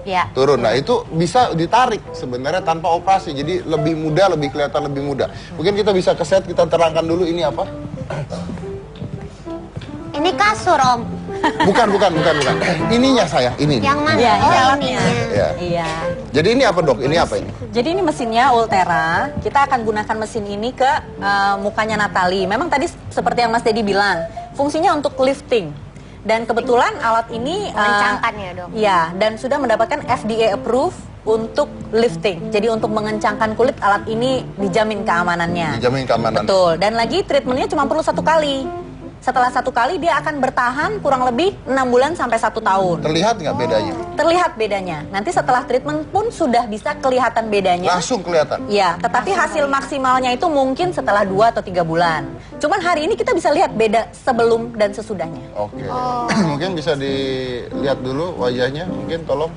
Ya. Turun. Nah, itu bisa ditarik sebenarnya tanpa operasi. Jadi lebih mudah, lebih kelihatan lebih mudah. Mungkin kita bisa ke set, kita terangkan dulu ini apa? Ini kasur, Om. Bukan. Ininya saya, ini. Yang mana? Iya, ini Oh, alatnya. ininya. Ya. Iya. Jadi ini apa, Dok? Ini apa ini? Jadi ini mesinnya Ultera. Kita akan gunakan mesin ini ke mukanya Natalie. Memang tadi seperti yang Mas Dedi bilang, fungsinya untuk lifting. Dan kebetulan alat ini Mengencangkan ya, Dok? Iya, dan sudah mendapatkan FDA approve untuk lifting. Jadi untuk mengencangkan kulit, alat ini dijamin keamanannya. Dijamin keamanan. Betul. Dan lagi treatmentnya cuma perlu 1 kali. Setelah 1 kali dia akan bertahan kurang lebih 6 bulan sampai 1 tahun. Terlihat nggak bedanya? Terlihat bedanya. Nanti setelah treatment pun sudah bisa kelihatan bedanya. Langsung kelihatan. Iya, tetapi hasil maksimalnya itu mungkin setelah 2 atau 3 bulan. Cuman hari ini kita bisa lihat beda sebelum dan sesudahnya. Oke. Mungkin bisa dilihat dulu wajahnya, mungkin tolong.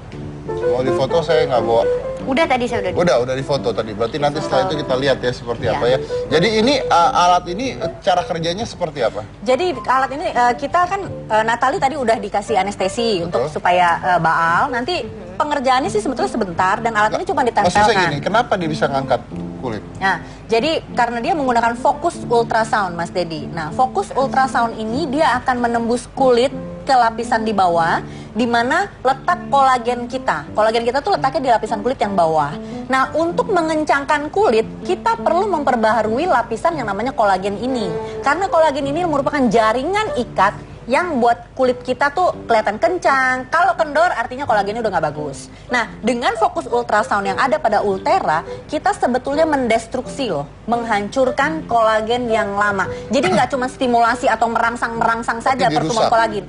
Mau difoto saya nggak bawa. Udah tadi saya udah. Udah difoto tadi. Berarti nanti setelah itu kita lihat ya seperti Ya. apa ya. Jadi ini alat ini cara kerjanya seperti apa? Jadi alat ini kita kan Natalie tadi udah dikasih anestesi untuk supaya baal. Nanti pengerjaannya sih sebetulnya sebentar dan alat ini cuma Maksudnya ditempelkan. gini, kenapa dia bisa ngangkat kulit? Nah, jadi karena dia menggunakan fokus ultrasound, Mas Dedi. Nah, fokus ultrasound ini dia akan menembus kulit ke lapisan di bawah, di mana letak kolagen kita. Kolagen kita tuh letaknya di lapisan kulit yang bawah. Nah, untuk mengencangkan kulit, kita perlu memperbaharui lapisan yang namanya kolagen ini. Karena kolagen ini merupakan jaringan ikat yang buat kulit kita tuh kelihatan kencang. Kalau kendor artinya kolagennya udah nggak bagus. Nah, dengan fokus ultrasound yang ada pada Ultera, kita sebetulnya mendestruksi loh, menghancurkan kolagen yang lama. Jadi nggak cuma stimulasi atau merangsang-merangsang saja Tapi pertumbuhan dirusak. kolagen.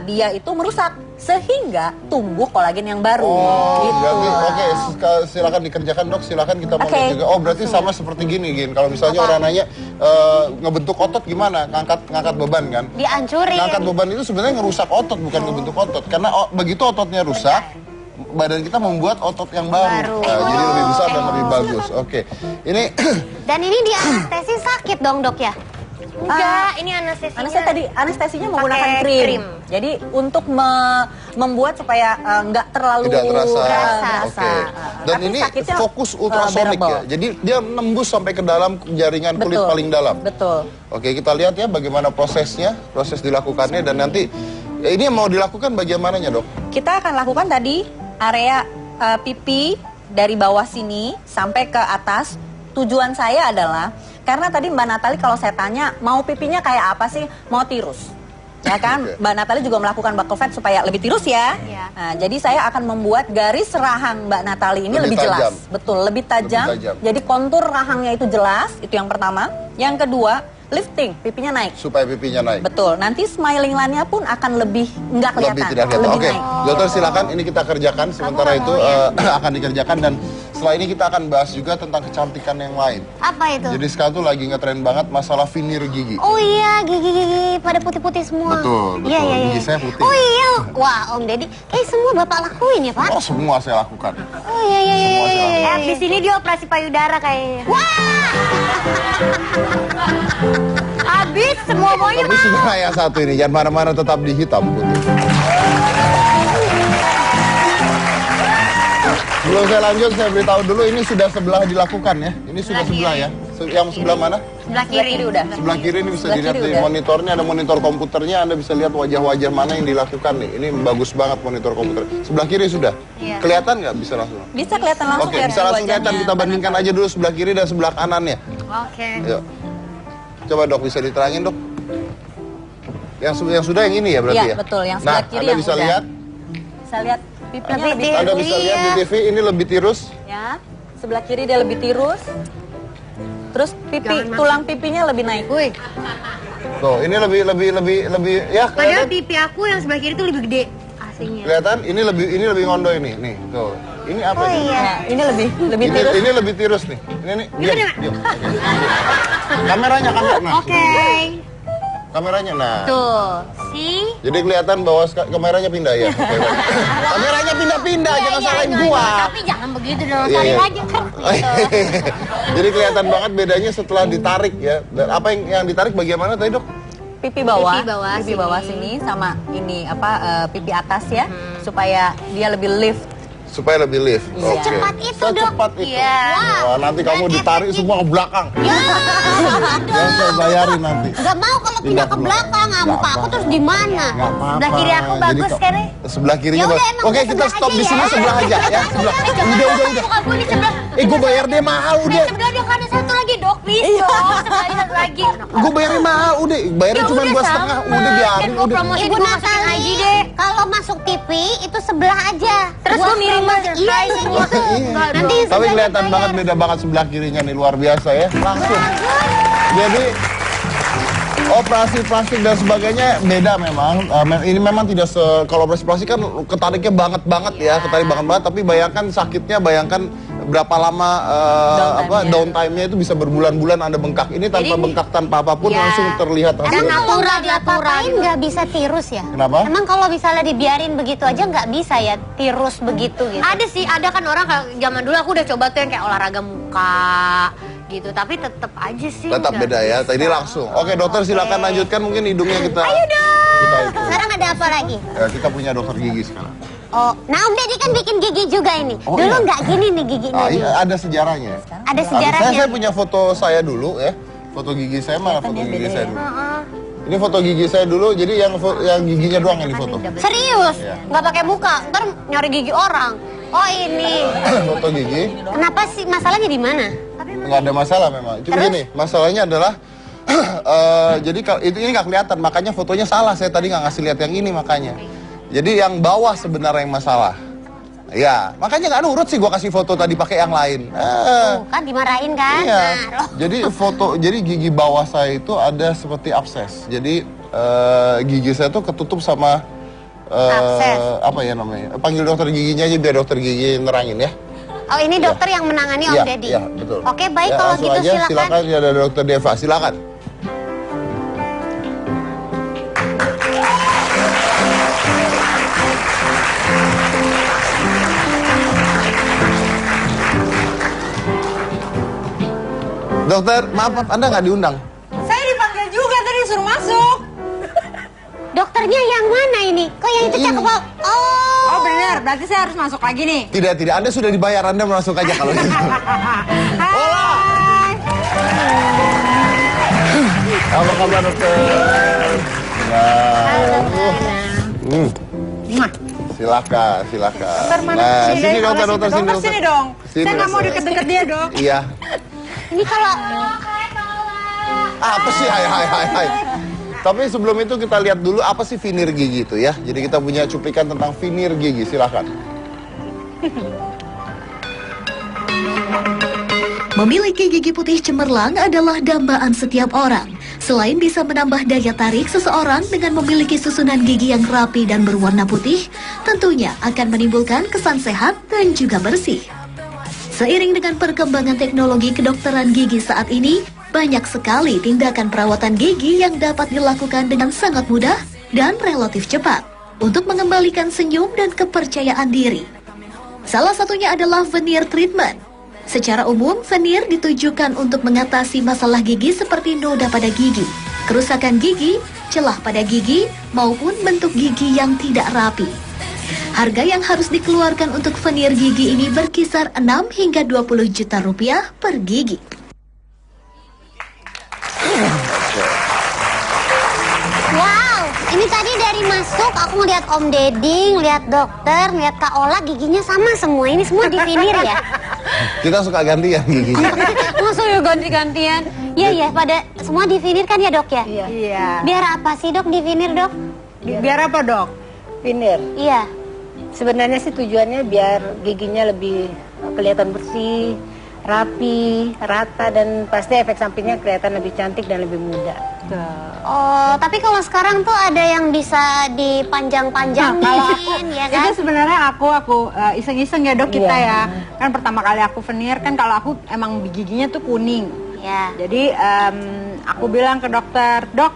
Dia itu merusak sehingga tumbuh kolagen yang baru. Oh, gitu. berarti oke, silakan dikerjakan, Dok. Silakan kita mau Oke. lihat juga. Oh, berarti sama seperti gini, Gin. Kalau misalnya orang nanya ngebentuk otot gimana? Ngangkat beban kan? Dihancurin. Ngangkat beban itu sebenarnya ngerusak otot, bukan ngebentuk otot. Karena begitu ototnya rusak, badan kita membuat otot yang baru. Nah, jadi lebih besar dan lebih bagus. Oke. Ini Dan ini di anestesi sakit dong, Dok ya? Enggak, ini anestesinya. Anestesinya menggunakan Pakai krim. krim. Jadi untuk membuat supaya nggak terlalu tidak terasa. berasa. Oke. Dan Tapi ini sakitnya, fokus ultrasonik ya. bearable. Jadi dia nembus sampai ke dalam jaringan kulit Betul. paling dalam. Betul. Oke, kita lihat ya bagaimana prosesnya, proses dilakukannya dan nanti ini yang mau dilakukan bagaimananya, Dok? Kita akan lakukan tadi area pipi dari bawah sini sampai ke atas. Tujuan saya adalah karena tadi Mbak Natalie kalau saya tanya mau pipinya kayak apa sih? Mau tirus. Ya kan, Oke. Mbak Natalie juga melakukan buckle fat supaya lebih tirus ya. Iya. Nah, jadi saya akan membuat garis rahang Mbak Natalie ini Lebih lebih jelas. tajam. Betul, lebih tajam. Lebih tajam. Jadi kontur rahangnya itu jelas, itu yang pertama. Yang kedua, lifting, pipinya naik. Supaya pipinya naik. Betul, nanti smiling line-nya pun akan lebih nggak kelihatan. Lebih tidak kelihatan. lebih Oke, naik. dokter silakan ini kita kerjakan. Sementara itu akan dikerjakan dan setelah ini kita akan bahas juga tentang kecantikan yang lain. Apa itu? Jadi sekarang tuh lagi ngetren banget masalah veneer gigi. Oh iya, gigi-gigi pada putih-putih semua. Betul, Iya, betul. iya, iya. Gigi saya putih. Oh iya, wah Om Deddy, kayak semua Bapak lakuin ya Pak? Oh, semua saya lakukan. Oh iya, iya, iya, Semua iya, iya, iya. Di sini dia operasi payudara kayaknya. Habis semua maunya Tapi sudah yang satu ini, jangan mana-mana tetap di hitam putih. Sebelum saya lanjut, saya beritahu dulu ini sudah sebelah dilakukan ya. Ini sudah sebelah ya. Yang sebelah mana? sebelah kiri. udah. Sebelah kiri ini bisa Sebelah dilihat kiri di udah. monitornya, ada monitor komputernya, Anda bisa lihat wajah-wajah mana yang dilakukan nih. Ini bagus banget monitor komputer. Sebelah kiri sudah. Iya. Kelihatan nggak? Bisa langsung. Bisa kelihatan langsung. Oke, bisa langsung kelihatan. wajahnya. Kita bandingkan aja dulu sebelah kiri dan sebelah kanannya. Oke. Yuk. Coba Dok, bisa diterangin Dok. Yang sudah yang ini ya berarti Iya, ya? betul. Yang Nah, sebelah kiri Anda yang bisa udah. lihat, Bisa lihat pipinya Lebih lebih, tirus. Anda bisa lihat di TV ini lebih tirus. ya. Sebelah kiri dia lebih tirus. Terus tulang pipinya lebih naik. Wih, Tuh, ini lebih ya padahal kelihatan. pipi aku yang sebelah kiri itu lebih gede aslinya. Kelihatan ini lebih ngondo ini. Nih, tuh. Ini apa ini? Ya, ini lebih Ini, tirus. ini lebih tirus nih. Ini diam, bener. diam. Kameranya, nah. Oke. Kameranya, nah. Tuh, si. Jadi kelihatan bahwa kameranya pindah ya. Oke, baik. Kameranya pindah-pindah, Iya, jangan salahin gua. Tapi jangan begitu dong, Iya, salin iya. aja kan. Jadi kelihatan banget bedanya setelah ditarik ya. Dan apa yang ditarik bagaimana tadi Dok? Pipi bawah, Pipi bawah sini. sini sama ini pipi atas ya, supaya dia lebih lift Supaya lebih lift. Oke. Secepat itu, Dok. Secepat itu. Iya. Wah, nanti kamu ditarik semua ke belakang. Ya, Yang saya bayarin nanti. nggak mau kalau pindah ke belakang, sama Nggak Pak. Aku apa-apa. terus di mana? Nggak apa-apa. Sebelah kiri aku Jadi bagus kan ya? Sebelah kirinya Ya udah, bagus. emang Oke, udah kita sebelah stop aja di sini ya. sebelah aja ya. Sebelah. Udah. Bukan aku di sebelah. Gue bayar dia mahal udah. Sebelah dong, ada satu lagi dok, please dong. Sekali satu lagi. Gue bayarnya mahal udah. Bayarnya Ya cuma udah 2,5. sama. Udah biarin Kan gua udah. promosi Ibu gua masukin Natali, IG deh. kalau masuk TV itu sebelah aja. Terus Gua lu mirip promosi. aja. Iya, iya gitu. Iya. Nanti Tapi sebelahnya kelihatan bayar. banget beda banget sebelah kirinya nih, luar biasa ya. Langsung. Jadi operasi plastik dan sebagainya beda memang. Ini memang tidak kalau operasi plastik kan ketariknya banget ya, ketarik banget. Tapi bayangkan sakitnya, bayangkan berapa lama downtime-nya itu bisa berbulan-bulan Anda bengkak. Ini tanpa Jadi, bengkak, tanpa apapun ya. langsung terlihat Emang hasilnya. kalau nggak diapa-apain nggak bisa tirus ya? Kenapa? Emang kalau misalnya dibiarin begitu aja nggak bisa ya tirus begitu gitu? Ada sih, ada kan orang kalau zaman dulu aku udah coba tuh yang kayak olahraga muka gitu, tapi tetap aja sih. Tetap nggak beda ya. bisa. Tadi langsung. Oke dokter, silakan lanjutkan, mungkin hidungnya kita. Ayo dong. Kita itu. Sekarang ada apa lagi? Kita punya dokter gigi sekarang. Oh, nah Om Deddy kan bikin gigi juga ini. Oh, Dulu iya. nggak gini nih giginya. Ah, nih. iya, ada sejarahnya. Ada sejarahnya. Saya punya foto saya dulu ya. Foto gigi saya mana foto gigi saya dulu. Ini foto gigi saya dulu. Jadi yang giginya doang yang difoto. Serius? Iya. Nggak pakai muka? Ntar nyari gigi orang. Oh ini. Foto gigi. Kenapa sih masalahnya di mana? Nggak ada masalah memang. Cuma gini, masalahnya adalah jadi ini nggak kelihatan, makanya fotonya salah. Saya tadi nggak ngasih lihat yang ini makanya. Jadi yang bawah sebenarnya yang masalah. Ya, makanya nggak nurut sih gua kasih foto tadi pakai yang lain. Tuh, kan dimarahin kan? Iya. Nah, loh. Jadi gigi bawah saya itu ada seperti abses. Jadi gigi saya tuh ketutup sama Abses. apa ya namanya? Panggil dokter giginya aja biar dokter gigi nerangin ya. Oh ini dokter yang menangani Om Iya, Deddy? iya, betul. Oke baik Ya, kalau langsung gitu aja, silakan. silakan. Ini ada dokter Deva, silakan. Dokter, maaf, Anda nggak diundang. Saya dipanggil juga tadi suruh masuk. Dokternya yang mana ini? Kok yang itu Ini. cakep banget? Oh. Oh benar, berarti saya harus masuk lagi nih. Tidak, Anda sudah dibayar, Anda masuk aja kalau gitu. Hai. Apa kabar dokter? Silakan. Dokter mana? Nah, Sini, sini deh, dokter, kalau dokter, situ. sini Dokter, sini dong. Sini, Saya nggak mau dokter. deket-deket dia dok. Iya. Ini kalau Apa sih? Hai. Tapi sebelum itu kita lihat dulu apa sih veneer gigi itu ya. Jadi kita punya cuplikan tentang veneer gigi, silakan. Memiliki gigi putih cemerlang adalah dambaan setiap orang. Selain bisa menambah daya tarik seseorang dengan memiliki susunan gigi yang rapi dan berwarna putih, tentunya akan menimbulkan kesan sehat dan juga bersih. Seiring dengan perkembangan teknologi kedokteran gigi saat ini, banyak sekali tindakan perawatan gigi yang dapat dilakukan dengan sangat mudah dan relatif cepat untuk mengembalikan senyum dan kepercayaan diri. Salah satunya adalah veneer treatment. Secara umum, veneer ditujukan untuk mengatasi masalah gigi seperti noda pada gigi, kerusakan gigi, celah pada gigi, maupun bentuk gigi yang tidak rapi. Harga yang harus dikeluarkan untuk veneer gigi ini berkisar 6 hingga 20 juta rupiah per gigi. wow, ini tadi dari masuk aku ngeliat Om Deddy, ngeliat dokter, ngeliat Kak Ola giginya sama semua. Ini semua di veneer ya? Kita suka gantian giginya. Maksud ya ganti-gantian? Iya ya, pada semua di veneer kan ya dok ya? Iya. Biar apa sih dok di veneer dok? Biar apa dok? Veneer. Iya. Sebenarnya sih tujuannya biar giginya lebih kelihatan bersih, rapi, rata, dan pasti efek sampingnya kelihatan lebih cantik dan lebih muda. Oh, tapi kalau sekarang tuh ada yang bisa dipanjang-panjangin, Kalau aku, ya kan? itu sebenarnya aku iseng-iseng ya dok kita Iya. ya. Kan pertama kali aku veneer kan kalau aku emang giginya tuh kuning. Ya. Jadi aku bilang ke dokter, dok,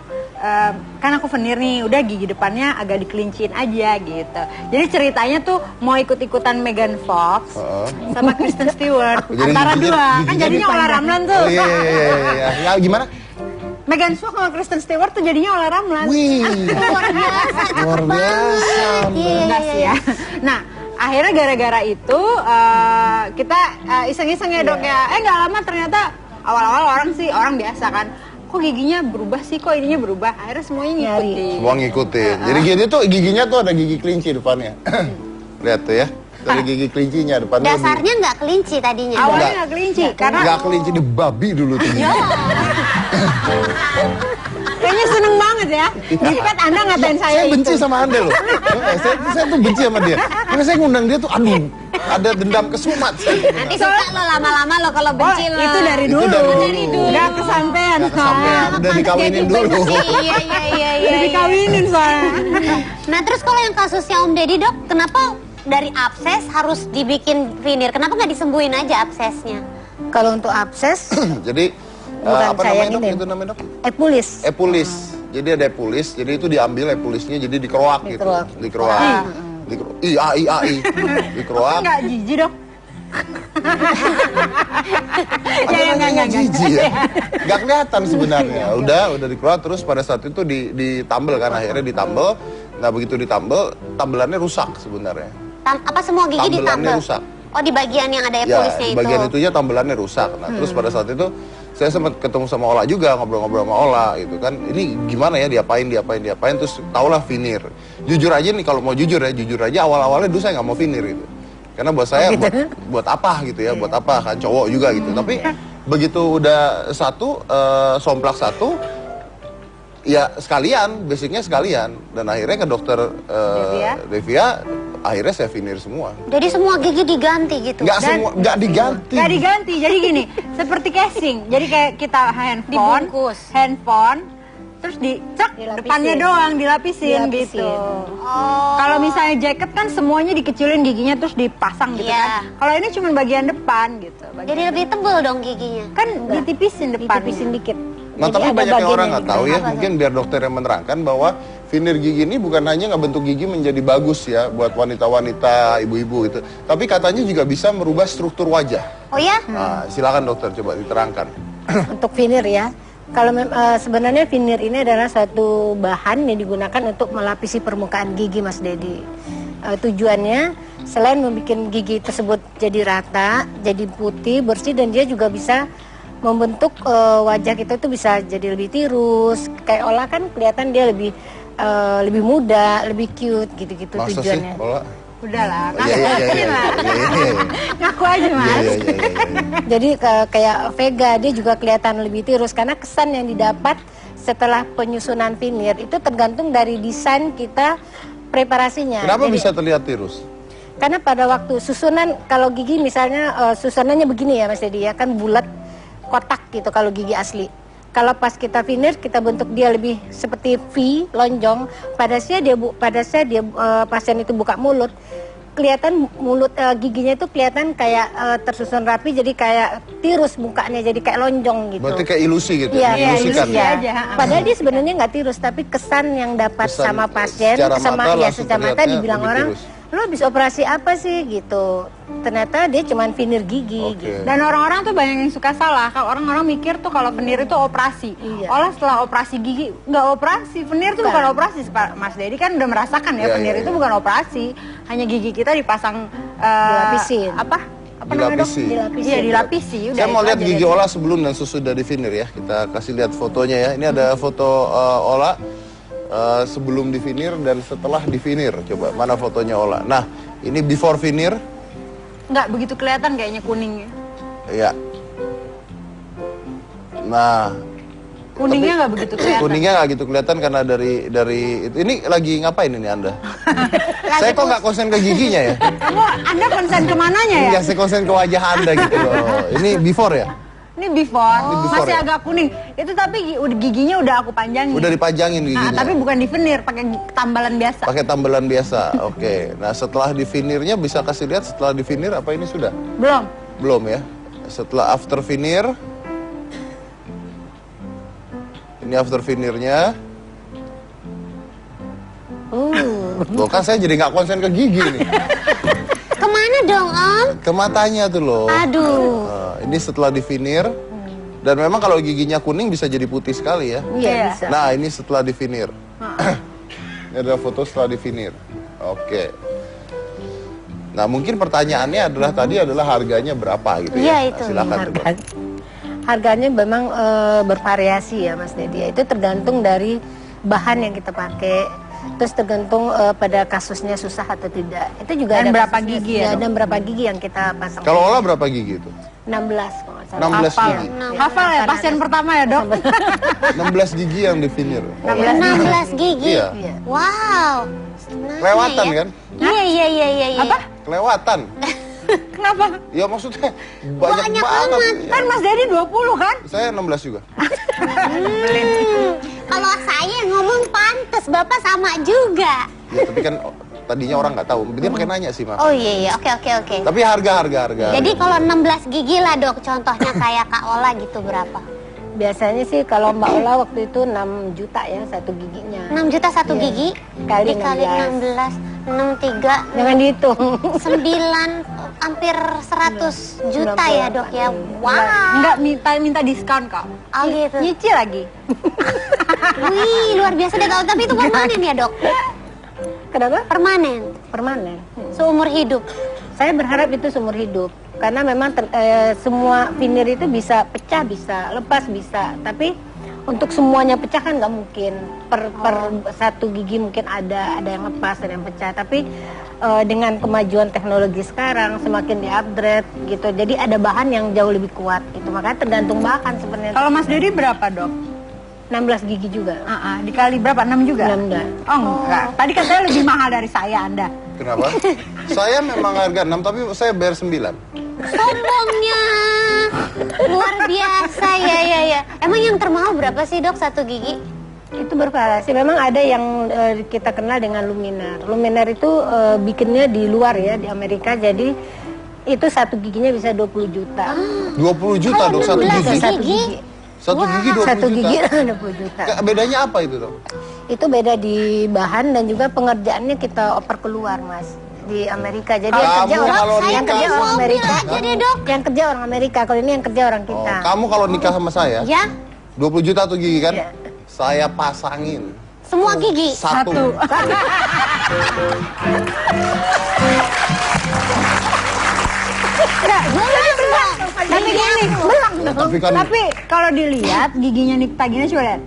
kan aku veneer nih, udah gigi depannya agak dikelincin aja gitu. Jadi ceritanya tuh mau ikut-ikutan Megan Fox sama Kristen Stewart Jadi antara giginya- dua, kan giginya jadinya olah dipanjang. Ramlan tuh. Oh, iya. Ya, gimana? Megan Fox sama Kristen Stewart tuh jadinya olah Ramlan. Wih, Luar biasa. luar biasa. Iya, Enggak iya, sih iya. ya. Nah, akhirnya gara-gara itu kita iseng-iseng ya dok ya. Nggak lama ternyata awal-awal orang biasa kan. Kok giginya berubah sih, kok ininya berubah. Akhirnya semuanya ngikutin. Semua ngikutin. Jadi gini tuh giginya tuh ada gigi kelinci depannya. Lihat tuh ya. Dari gigi kelincinya depannya. Dasarnya nggak kelinci tadinya. Awalnya nggak kelinci, karena nggak kelinci, di babi dulu tuh. kayaknya seneng banget ya. Di pet Anda ngatain saya itu. benci sama Anda loh. saya tuh benci sama dia. Karena saya ngundang dia tuh, aduh, ada dendam kesumat. Nanti suka lo lama-lama lo kalau benci lo. Itu dari Itu dulu. dari dulu. Nggak kesampean. Nggak kesampean, udah dikawinin dulu. Iya. Udah dikawinin soalnya. Nah terus kalau yang kasusnya Om Deddy dok, kenapa dari abses harus dibikin veneer? Kenapa nggak disembuhin aja absesnya? Kalau untuk abses, Jadi Bukan apa saya namanya dok? ini. Itu namanya dok? epulis. Epulis. Jadi ada epulis. Jadi itu diambil epulisnya, jadi dikeroak gitu. Dikeroak. Dikeroak. I. Dikeroak. Nggak jijik dok. Ada namanya jijik ya. Nggak kelihatan sebenarnya. Udah dikeroak, terus pada saat itu ditambel kan, akhirnya ditambel. Nah begitu ditambel, tambelannya rusak sebenarnya. Apa semua gigi Tambelannya ditambel? rusak. Oh di bagian yang ada Ya, epulisnya di itu. bagian itunya tambelannya rusak. Nah, terus pada saat itu saya sempat ketemu sama Ola juga, ngobrol-ngobrol sama Ola gitu kan. Ini gimana ya, diapain, terus tahulah veneer. Jujur aja nih, kalau mau jujur aja awal-awalnya dulu saya nggak mau veneer gitu. Karena buat saya buat apa gitu ya, buat apa kan, cowok juga gitu. Tapi begitu udah somplak satu, ya sekalian, basicnya sekalian. Dan akhirnya ke dokter Devia, akhirnya saya veneer semua. Jadi semua gigi diganti gitu. Nggak diganti. Nggak diganti, jadi gini, seperti casing. Jadi kayak kita Dibungkus. handphone, terus depannya doang dilapisin gitu. Kalau misalnya jaket kan semuanya dikecilin giginya terus dipasang gitu Iya. kan. Kalau ini cuma bagian depan gitu. Jadi lebih tebel dong giginya. Kan ditipisin depan. Ditipisin dikit. Nah, Jadi tapi ada banyak yang bagian orang yang nggak tahu ya, mungkin biar dokter yang menerangkan bahwa veneer gigi ini bukan hanya ngebentuk gigi menjadi bagus ya buat wanita-wanita, ibu-ibu gitu, tapi katanya juga bisa merubah struktur wajah. Oh ya? Nah, silakan dokter coba diterangkan. Untuk veneer ya. Kalau sebenarnya veneer ini adalah satu bahan yang digunakan untuk melapisi permukaan gigi Mas Dedi. Tujuannya selain membuat gigi tersebut jadi rata, jadi putih, bersih, dan dia juga bisa membentuk wajah kita itu bisa jadi lebih tirus. Kayak Ola kan kelihatan dia lebih muda, lebih cute gitu-gitu Masa tujuannya. sih, Ola? Udahlah, Iya. ngaku aja mas. Iya. Jadi kayak Vega dia juga kelihatan lebih tirus karena kesan yang didapat setelah penyusunan veneer itu tergantung dari desain kita preparasinya. Kenapa Jadi, bisa terlihat tirus? Karena pada waktu susunan kalau gigi misalnya susunannya begini ya Mas Dedi ya, kan bulat kotak gitu kalau gigi asli. Kalau pas kita veneer kita bentuk dia lebih seperti V, lonjong. Pada saat dia pasien itu buka mulut, kelihatan mulut giginya itu kelihatan kayak tersusun rapi, jadi kayak tirus mukanya, jadi kayak lonjong gitu. Berarti kayak ilusi gitu, Iya, mengilusikan. ilusi aja. Padahal dia sebenarnya nggak tirus, tapi kesan yang dapat Kesan, sama pasien, secara sama mata ya langsung secara mata terlihatnya dibilang lebih orang, tirus. lo habis operasi apa sih gitu. Ternyata dia cuman veneer gigi Oke. gitu. Dan orang-orang tuh banyak yang suka salah. Kalau orang-orang mikir tuh kalau veneer itu operasi. Iya. Olah setelah operasi gigi nggak operasi. Veneer itu bukan operasi. Mas Dedi kan udah merasakan ya, Iya, veneer iya, itu iya. bukan operasi. Hanya gigi kita dipasang Dilapisin. Apa namanya dok? Dilapisi. Iya dilapisi. Udah, Saya mau itu lihat aja gigi deh. Ola sebelum dan sesudah di veneer ya. Kita kasih lihat fotonya ya. Ini ada foto Ola sebelum di veneer dan setelah di veneer. Coba mana fotonya Ola. Nah, ini before veneer. Nggak begitu kelihatan kayaknya kuningnya. Ya. Nah, Kuningnya nggak begitu kelihatan. kuningnya nggak gitu kelihatan karena dari itu. Ini lagi ngapain ini Anda? Saya kok nggak konsen ke giginya ya? Wah, Anda konsen kemananya ya? Enggak, saya konsen ke wajah Anda gitu loh. Ini before ya? Ini before, Ini before masih ya? agak kuning. Itu tapi giginya udah aku panjangin. Udah dipajangin Nah, giginya. tapi bukan di veneer, pakai tambalan biasa. Pakai tambelan biasa. Oke. Nah, setelah di veneernya bisa kasih lihat setelah di veneer apa ini sudah? Belum. Belum ya. Setelah after veneer. Ini after veneernya. Loh kan saya jadi nggak konsen ke gigi nih. Kemana dong Om? Ke matanya tuh loh. Aduh. Nah, ini setelah di veneer. Dan memang kalau giginya kuning bisa jadi putih sekali ya. Iya bisa. Nah, ini setelah di veneer. Ini adalah foto setelah di veneer. Oke. Nah, mungkin pertanyaannya adalah harganya berapa gitu Iya, ya. itu. Nah, silakan coba. Harganya memang bervariasi ya Mas Dedi. Itu tergantung dari bahan yang kita pakai. Terus tergantung pada kasusnya susah atau tidak. Itu juga Dan ada berapa kasusnya, gigi ya, Dok? dan berapa gigi yang kita pasang. Kalau olah berapa gigi itu? 16 kalau nggak salah. 16 Hafal. gigi. Hafal ya, pasien pertama ya dok? 16 gigi yang di veneer. 16 gigi. Iya. Iya. Wow. Kelewatan kan? Iya. Apa? Kelewatan. Kenapa? Ya maksudnya banyak Banyak banget. banget. Ya. Kan Mas Dedi 20 kan? Saya 16 juga. Kalau saya ngomong pantes, Bapak sama juga. Ya, tapi kan tadinya orang nggak tahu. Dia pakai nanya sih, Mas. Oh iya, oke. Tapi harga. Jadi kalau 16 gigi lah dok, contohnya kayak Kak Ola gitu berapa? Biasanya sih kalau Mbak Ola waktu itu 6 juta ya satu giginya. 6 juta satu Iya. gigi? Kali Dikali 16, 63, Jangan dihitung. 9, hampir 100 juta ya dok ya? Wow. Enggak, minta diskon kok. Oh gitu. Nyicil lagi. Wih, luar biasa deh. Tapi itu permanen ya dok? Kenapa? Permanen, Permanen. seumur hidup. Saya berharap itu seumur hidup. Karena memang semua veneer itu bisa pecah, bisa lepas, bisa. Tapi untuk semuanya pecah kan nggak mungkin. Per satu gigi mungkin ada yang lepas, ada yang pecah. Tapi dengan kemajuan teknologi sekarang semakin di-upgrade gitu. Jadi ada bahan yang jauh lebih kuat. Itu makanya tergantung bahan sebenarnya. Kalau Mas Dedi berapa dok? 16 gigi juga. Dikali berapa? 6 juga? 6 enggak. Oh enggak. Tadi katanya lebih mahal dari saya Anda. Kenapa? Saya memang harga 6, tapi saya bayar 9. Sombongnya luar biasa ya. Emang yang termahal berapa sih dok satu gigi? Itu bervariasi. Memang ada yang kita kenal dengan luminar. Luminar itu bikinnya di luar ya, di Amerika. Jadi itu satu giginya bisa 20 juta. 20 juta dok satu 16 gigi. Satu gigi. Satu gigi 20 Satu juta. gigi 20 juta. Bedanya apa itu dok? Itu beda di bahan dan juga pengerjaannya kita oper keluar mas di Amerika. Jadi yang kerja Kamu orang, kalau Saya nikah beli orang mobil Amerika. aja deh dok. Yang kerja orang Amerika. Kalau ini yang kerja orang Oh, kita. kamu kalau nikah sama saya, Ya, 20 juta tuh gigi kan? Iya. Saya pasangin semua gigi. satu. Tapi gini, Tapi kan tapi kalau dilihat giginya Nikta gini coba lihat.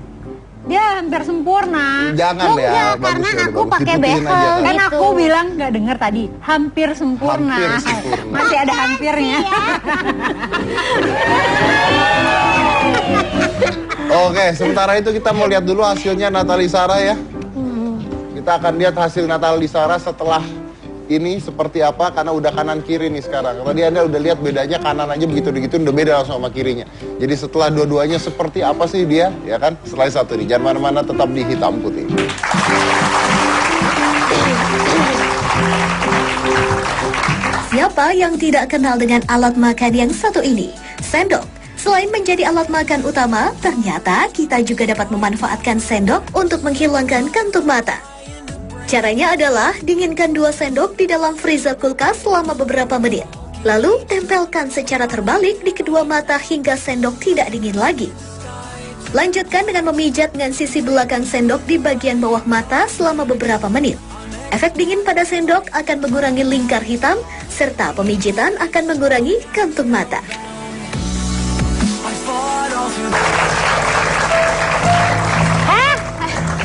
Dia hampir sempurna. jangan Enggak, ya. karena bagus, aku bagus. pakai Diputihin behel. aja, Kan Gitu. aku bilang nggak dengar tadi, hampir sempurna. Hampir sempurna. Masih ada hampirnya. Oke, sementara itu kita mau lihat dulu hasilnya Natali Sara ya. Kita akan lihat hasil Natali Sara setelah ini seperti apa, karena udah kanan kiri nih sekarang. Tadi Anda udah lihat bedanya, kanan aja begitu udah beda langsung sama kirinya. Jadi setelah dua-duanya seperti apa sih dia, ya kan? Setelah satu ini, jangan mana-mana, tetap di Hitam Putih. Siapa yang tidak kenal dengan alat makan yang satu ini? Sendok. Selain menjadi alat makan utama, ternyata kita juga dapat memanfaatkan sendok untuk menghilangkan kantung mata. Caranya adalah dinginkan 2 sendok di dalam freezer kulkas selama beberapa menit. Lalu tempelkan secara terbalik di kedua mata hingga sendok tidak dingin lagi. Lanjutkan dengan memijat dengan sisi belakang sendok di bagian bawah mata selama beberapa menit. Efek dingin pada sendok akan mengurangi lingkar hitam, serta pemijitan akan mengurangi kantung mata.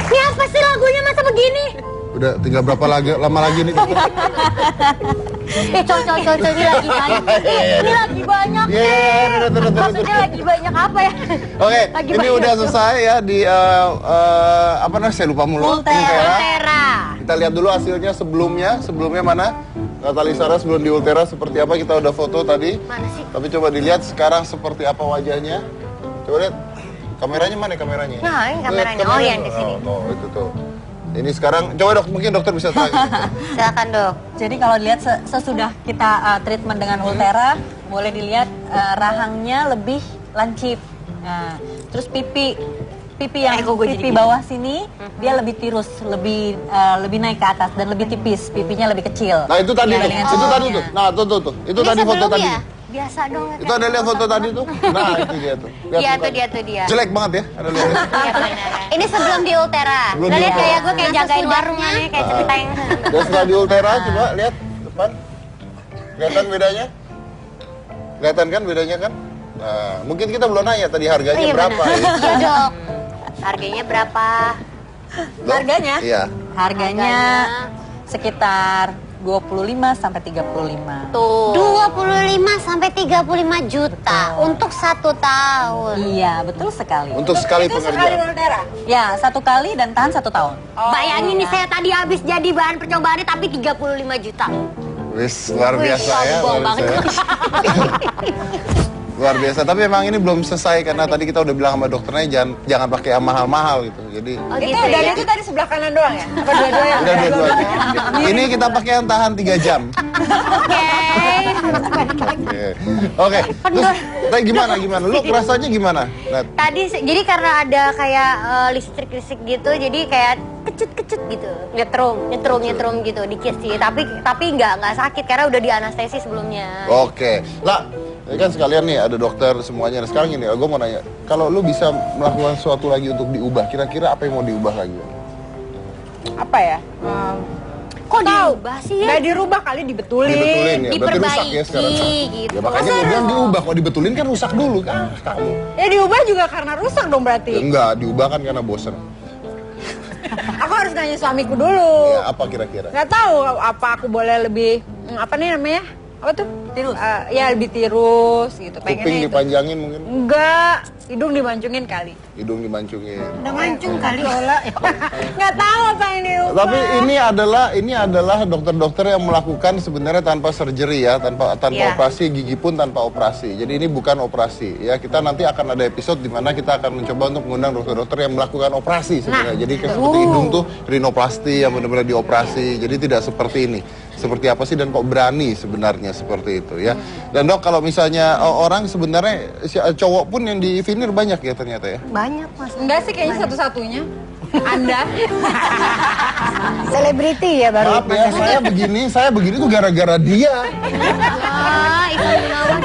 Ini apa sih lagunya masa begini? Udah tinggal berapa lama lagi nih? Cocok ini lagi banyak. Ini lagi banyak. Maksudnya lagi banyak apa ya? Oke, Lagi ini banyak. udah selesai ya di apa namanya? Saya lupa mulu. Ultera. Kita lihat dulu hasilnya sebelumnya mana? Natali Sara sebelum di Ultera seperti apa, kita udah foto tadi. Mana sih? Tapi coba dilihat sekarang seperti apa wajahnya. Coba lihat. Kameranya mana kameranya? Nah, ini kameranya. Lihat Oh, yang di sini. Oh, itu tuh. Ini sekarang, coba mungkin dokter bisa tanya. Silakan dok. Jadi kalau dilihat sesudah kita treatment dengan Ultera, boleh dilihat rahangnya lebih lancip. Nah, terus pipi yang pipi bawah sini dia lebih tirus, lebih naik ke atas dan lebih tipis, pipinya lebih kecil. Nah itu tadi tuh, Dibandingkan itu tadi sebelumnya. tuh. Nah tuh. Itu Ini tadi foto sebelum tadi. ya? Biasa dong. Itu ada lihat foto tadi tuh. Nah itu dia tuh. Lihat Iya foto tuh tadi. dia. Jelek banget ya. Ada lihat. Iya benar. Ini sebelum di Ultera. Sebelum Udah di lihat Ultera. kayak gue kayak jagain warung Sesudahnya. aja kayak centeng. Dan setelah di Ultera coba lihat depan. Kelihatan bedanya? Kelihatan kan bedanya kan? Nah, mungkin kita belum nanya tadi harganya berapa ya? Iya dok. Harganya berapa? Dok? Harganya? Iya. Harganya sekitar 25 sampai 35. Tuh. 25 sampai 35 juta untuk 1 tahun. Iya, betul sekali. Untuk sekali pengerjaan. Ya, 1 kali dan tahan 1 tahun. Bayangin nih saya tadi habis jadi bahan percobaannya tapi 35 juta. Wis, luar Wih, biasa ya. sombong luar banget. biasa. Luar biasa, tapi emang ini belum selesai karena tadi kita udah bilang sama dokternya jangan pakai yang mahal-mahal gitu. Jadi Oh, Itu gitu dan ya? itu tadi sebelah kanan doang ya? Apa dua-duanya? udah dua-duanya. Ini kita pakai yang tahan 3 jam. Oke. Terus tapi gimana? Lu rasanya gimana? Nat? Tadi jadi karena ada kayak listrik-listrik gitu, jadi kayak kecut-kecut gitu. Nyetrum gitu dikit sih. Tapi nggak sakit karena udah di anestesi sebelumnya. Oke. Lah, ini kan sekalian nih ada dokter semuanya. Nah, sekarang ini gue mau nanya, kalau lu bisa melakukan sesuatu lagi untuk diubah, kira-kira apa yang mau diubah lagi? Apa ya? Kok diubah sih ya? Nggak dirubah kali dibetulin. Dibetulin ya, berarti rusak ya sekarang. gitu. Ya makanya gue bilang diubah, kalau dibetulin kan rusak dulu kan kamu. Ya diubah juga karena rusak dong berarti. Ya, enggak, diubah kan karena bosen. Aku harus nanya suamiku dulu. Ya, apa kira-kira? Nggak tahu apa aku boleh lebih apa nih namanya? Apa tuh? Tirus. Ya lebih tirus gitu. Kuping Pengennya itu. dipanjangin mungkin, Enggak, hidung dimancungin kali. hidung dimancungin. Udah mancung kali Ola. Nggak tahu apa yang diubah. Tapi ini adalah dokter-dokter yang melakukan sebenarnya tanpa surgery ya, tanpa Iya. operasi, gigi pun tanpa operasi. Jadi ini bukan operasi ya. Kita nanti akan ada episode di mana kita akan mencoba untuk mengundang dokter-dokter yang melakukan operasi sebenarnya. Jadi kayak seperti hidung tuh rinoplasti yang benar-benar dioperasi. Jadi tidak seperti ini. Seperti apa sih dan kok berani sebenarnya seperti itu ya. Dan dok, kalau misalnya orang sebenarnya cowok pun yang di veneer banyak ya ternyata ya. Banyak mas. Enggak sih kayaknya satu-satunya. Anda. Selebriti ya baru. Maaf ya, saya begini tuh gara-gara dia. Wah, Ivan Gunawan.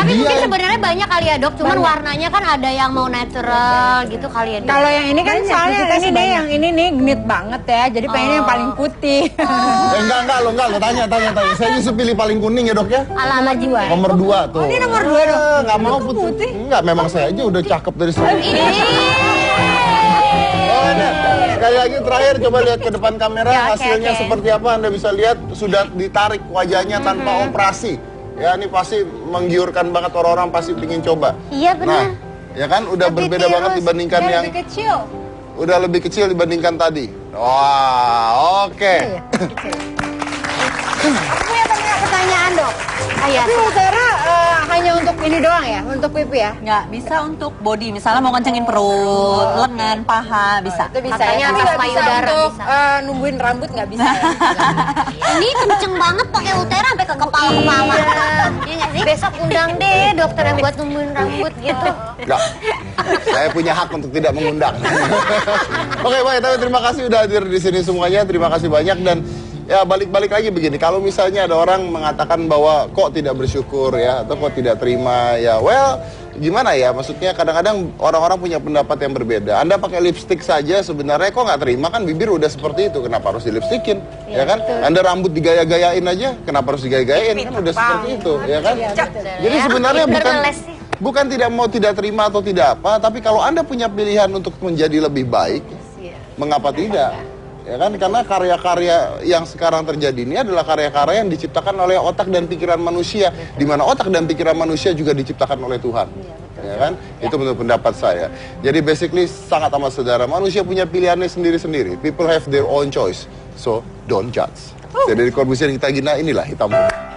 Tapi mungkin sebenarnya banyak kali ya dok, cuman warnanya kan ada yang mau natural gitu kali ya dok. Kalau yang ini kan Banyak, soalnya kita ini sih deh banyak. yang ini nih genit banget ya. Jadi pengennya yang paling putih. Enggak lo tanya. Saya justru pilih paling kuning ya dok ya. Ala jiwa. Nomor 2 tuh. Ini nomor 2 dong. Nggak mau putih. Enggak, memang saya aja udah cakep dari sebelum. Oh, Nat. Sekali lagi terakhir coba lihat ke depan kamera Ya, oke, hasilnya oke. seperti apa. Anda bisa lihat sudah ditarik wajahnya tanpa operasi. Ya, ini pasti menggiurkan banget, orang-orang pasti pingin coba. Iya, benar. Nah, ya kan udah Lebih berbeda banget tirus dibandingkan Dan yang lebih kecil. udah lebih kecil dibandingkan tadi. Wah, oke. Aku punya pertanyaan dok. Iya. Tapi Utara hanya untuk ini doang ya? Untuk pipi ya? Nggak bisa untuk body, misalnya mau kencengin perut, lengan, paha, bisa. Itu bisa Katanya ya? Tapi atas nggak bisa payudara untuk bisa. numbuhin rambut nggak bisa ya? Ini kenceng banget pakai Utera sampai ke kepala-kepala. Iya nggak sih? Besok undang deh dokter yang buat numbuhin rambut gitu. Enggak. Saya punya hak untuk tidak mengundang. Oke, baik, tapi terima kasih udah hadir di sini semuanya. Terima kasih banyak dan ya balik-balik lagi begini. Kalau misalnya ada orang mengatakan bahwa kok tidak bersyukur ya atau kok tidak terima ya, well, gimana ya? Maksudnya kadang-kadang orang-orang punya pendapat yang berbeda. Anda pakai lipstick saja sebenarnya kok nggak terima kan, bibir udah seperti itu. Kenapa harus dilipstikin? Ya kan? Anda rambut digaya-gayain aja, kenapa harus digaya-gayain? Kan udah seperti itu, ya kan? Jadi sebenarnya bukan tidak mau tidak terima atau tidak apa, tapi kalau Anda punya pilihan untuk menjadi lebih baik, mengapa tidak? Ya kan, karena karya-karya yang sekarang terjadi ini adalah karya-karya yang diciptakan oleh otak dan pikiran manusia, di mana otak dan pikiran manusia juga diciptakan oleh Tuhan. Ya kan? Itu menurut pendapat saya. Jadi basically sangat amat saudara, manusia punya pilihannya sendiri-sendiri. People have their own choice. So don't judge. Jadi dari Corbusier kita Gina, inilah Hitam Putih.